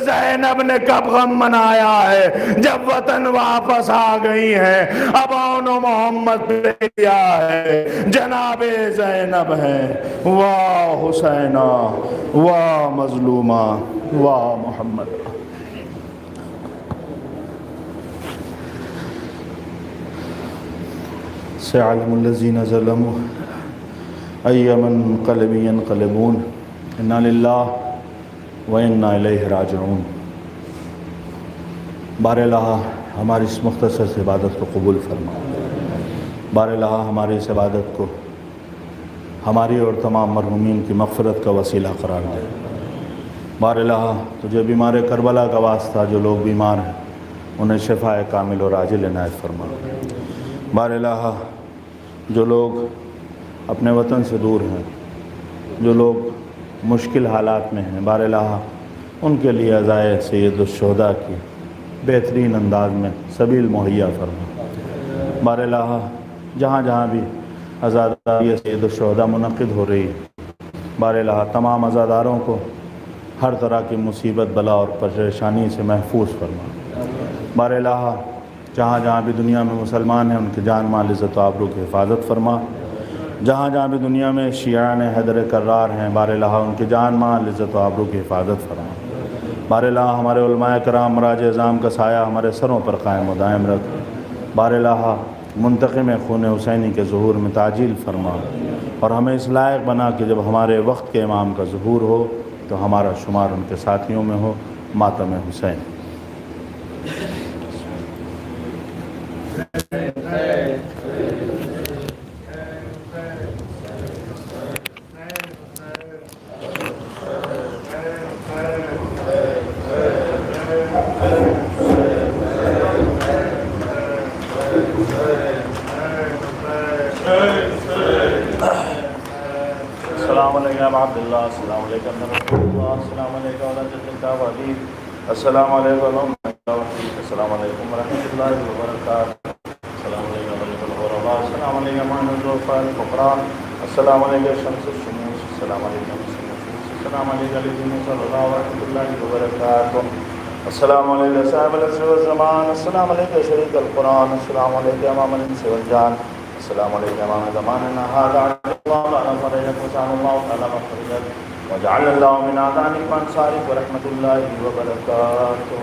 C: زینب نے کب غم منایا ہے؟ جب وطن واپس آ گئی ہیں۔ اب اون و محمد پہ کیا ہے؟ جناب زینب ہے۔ واہ حسینہ، واہ مظلومہ، واہ محمد۔ سيعلم الذين ظلموا أي منقلب ينقلبون إنا لله وإنا إليه راجعون۔ بار الہ ہماری اس مختصر سے عبادت کو قبول فرما۔ بار الہ ہماری اس عبادت کو ہماری اور تمام مرحومین کی مغفرت کا وسیلہ قرار دے۔ بار الہ تجھے بیمار کربلا کا واسطہ جو لوگ بیمار ہیں انہیں شفاء کامل اور عاجل عنایت فرما۔ بار الہ جو لوگ اپنے وطن سے دور ہیں، جو لوگ مشکل حالات میں ہیں، بار الہ ان کے لیے عزائے سید الشہداء کی بہترین انداز میں سبیل مہیا فرما۔ بار الہ جہاں جہاں بھی عزاداری سید الشہداء منعقد ہو رہی ہے، بار الہ تمام عزاداروں کو ہر طرح کی مصیبت بلا اور پریشانی سے محفوظ فرما۔ بار الہ جہاں جہاں بھی دنیا میں مسلمان ہیں ان کی جان مال عزت و آبرو کی حفاظت فرما۔ جہاں جہاں بھی دنیا میں شیعان حیدر کرار ہیں، بار الہ ان کی جان مال عزت و آبرو کی حفاظت فرما۔ بار الہ ہمارے علماء کرام مراج اعظام کا سایہ ہمارے سروں پر قائم و دائم رکھ۔ بار الہ منتقم خون حسینی کے ظہور میں تعجیل فرما اور ہمیں اس لائق بنا کہ جب ہمارے وقت کے امام کا ظہور ہو تو ہمارا شمار ان کے ساتھیوں میں ہو۔ ماتم حسین۔ السلام علیکم عبداللہ، السلام علیکم رسول اللہ، السلام علیکم ورحمۃ السلام علیکم، السلام علیکم ورحمۃ اللہ وبرکاتہ، السلام علیکم الغرباء، السلام علیکم الضعفاء الفقراء، السلام علیکم شمس الشموس، السلام علیکم السلام علیکم صلی اللہ ورحمۃ اللہ وبرکاتہ، السلام علیکم صاحب العصر والزمان، السلام علیکم شریک القرآن، السلام علیکم امام الانس والجان، السلام علیکم امام زماننا هذا اللہ تعالی فرجت وسعہ اللہ تعالی مغفرت وجعل اللہ من اعدانک وانصارک ورحمۃ اللہ وبرکاتہ۔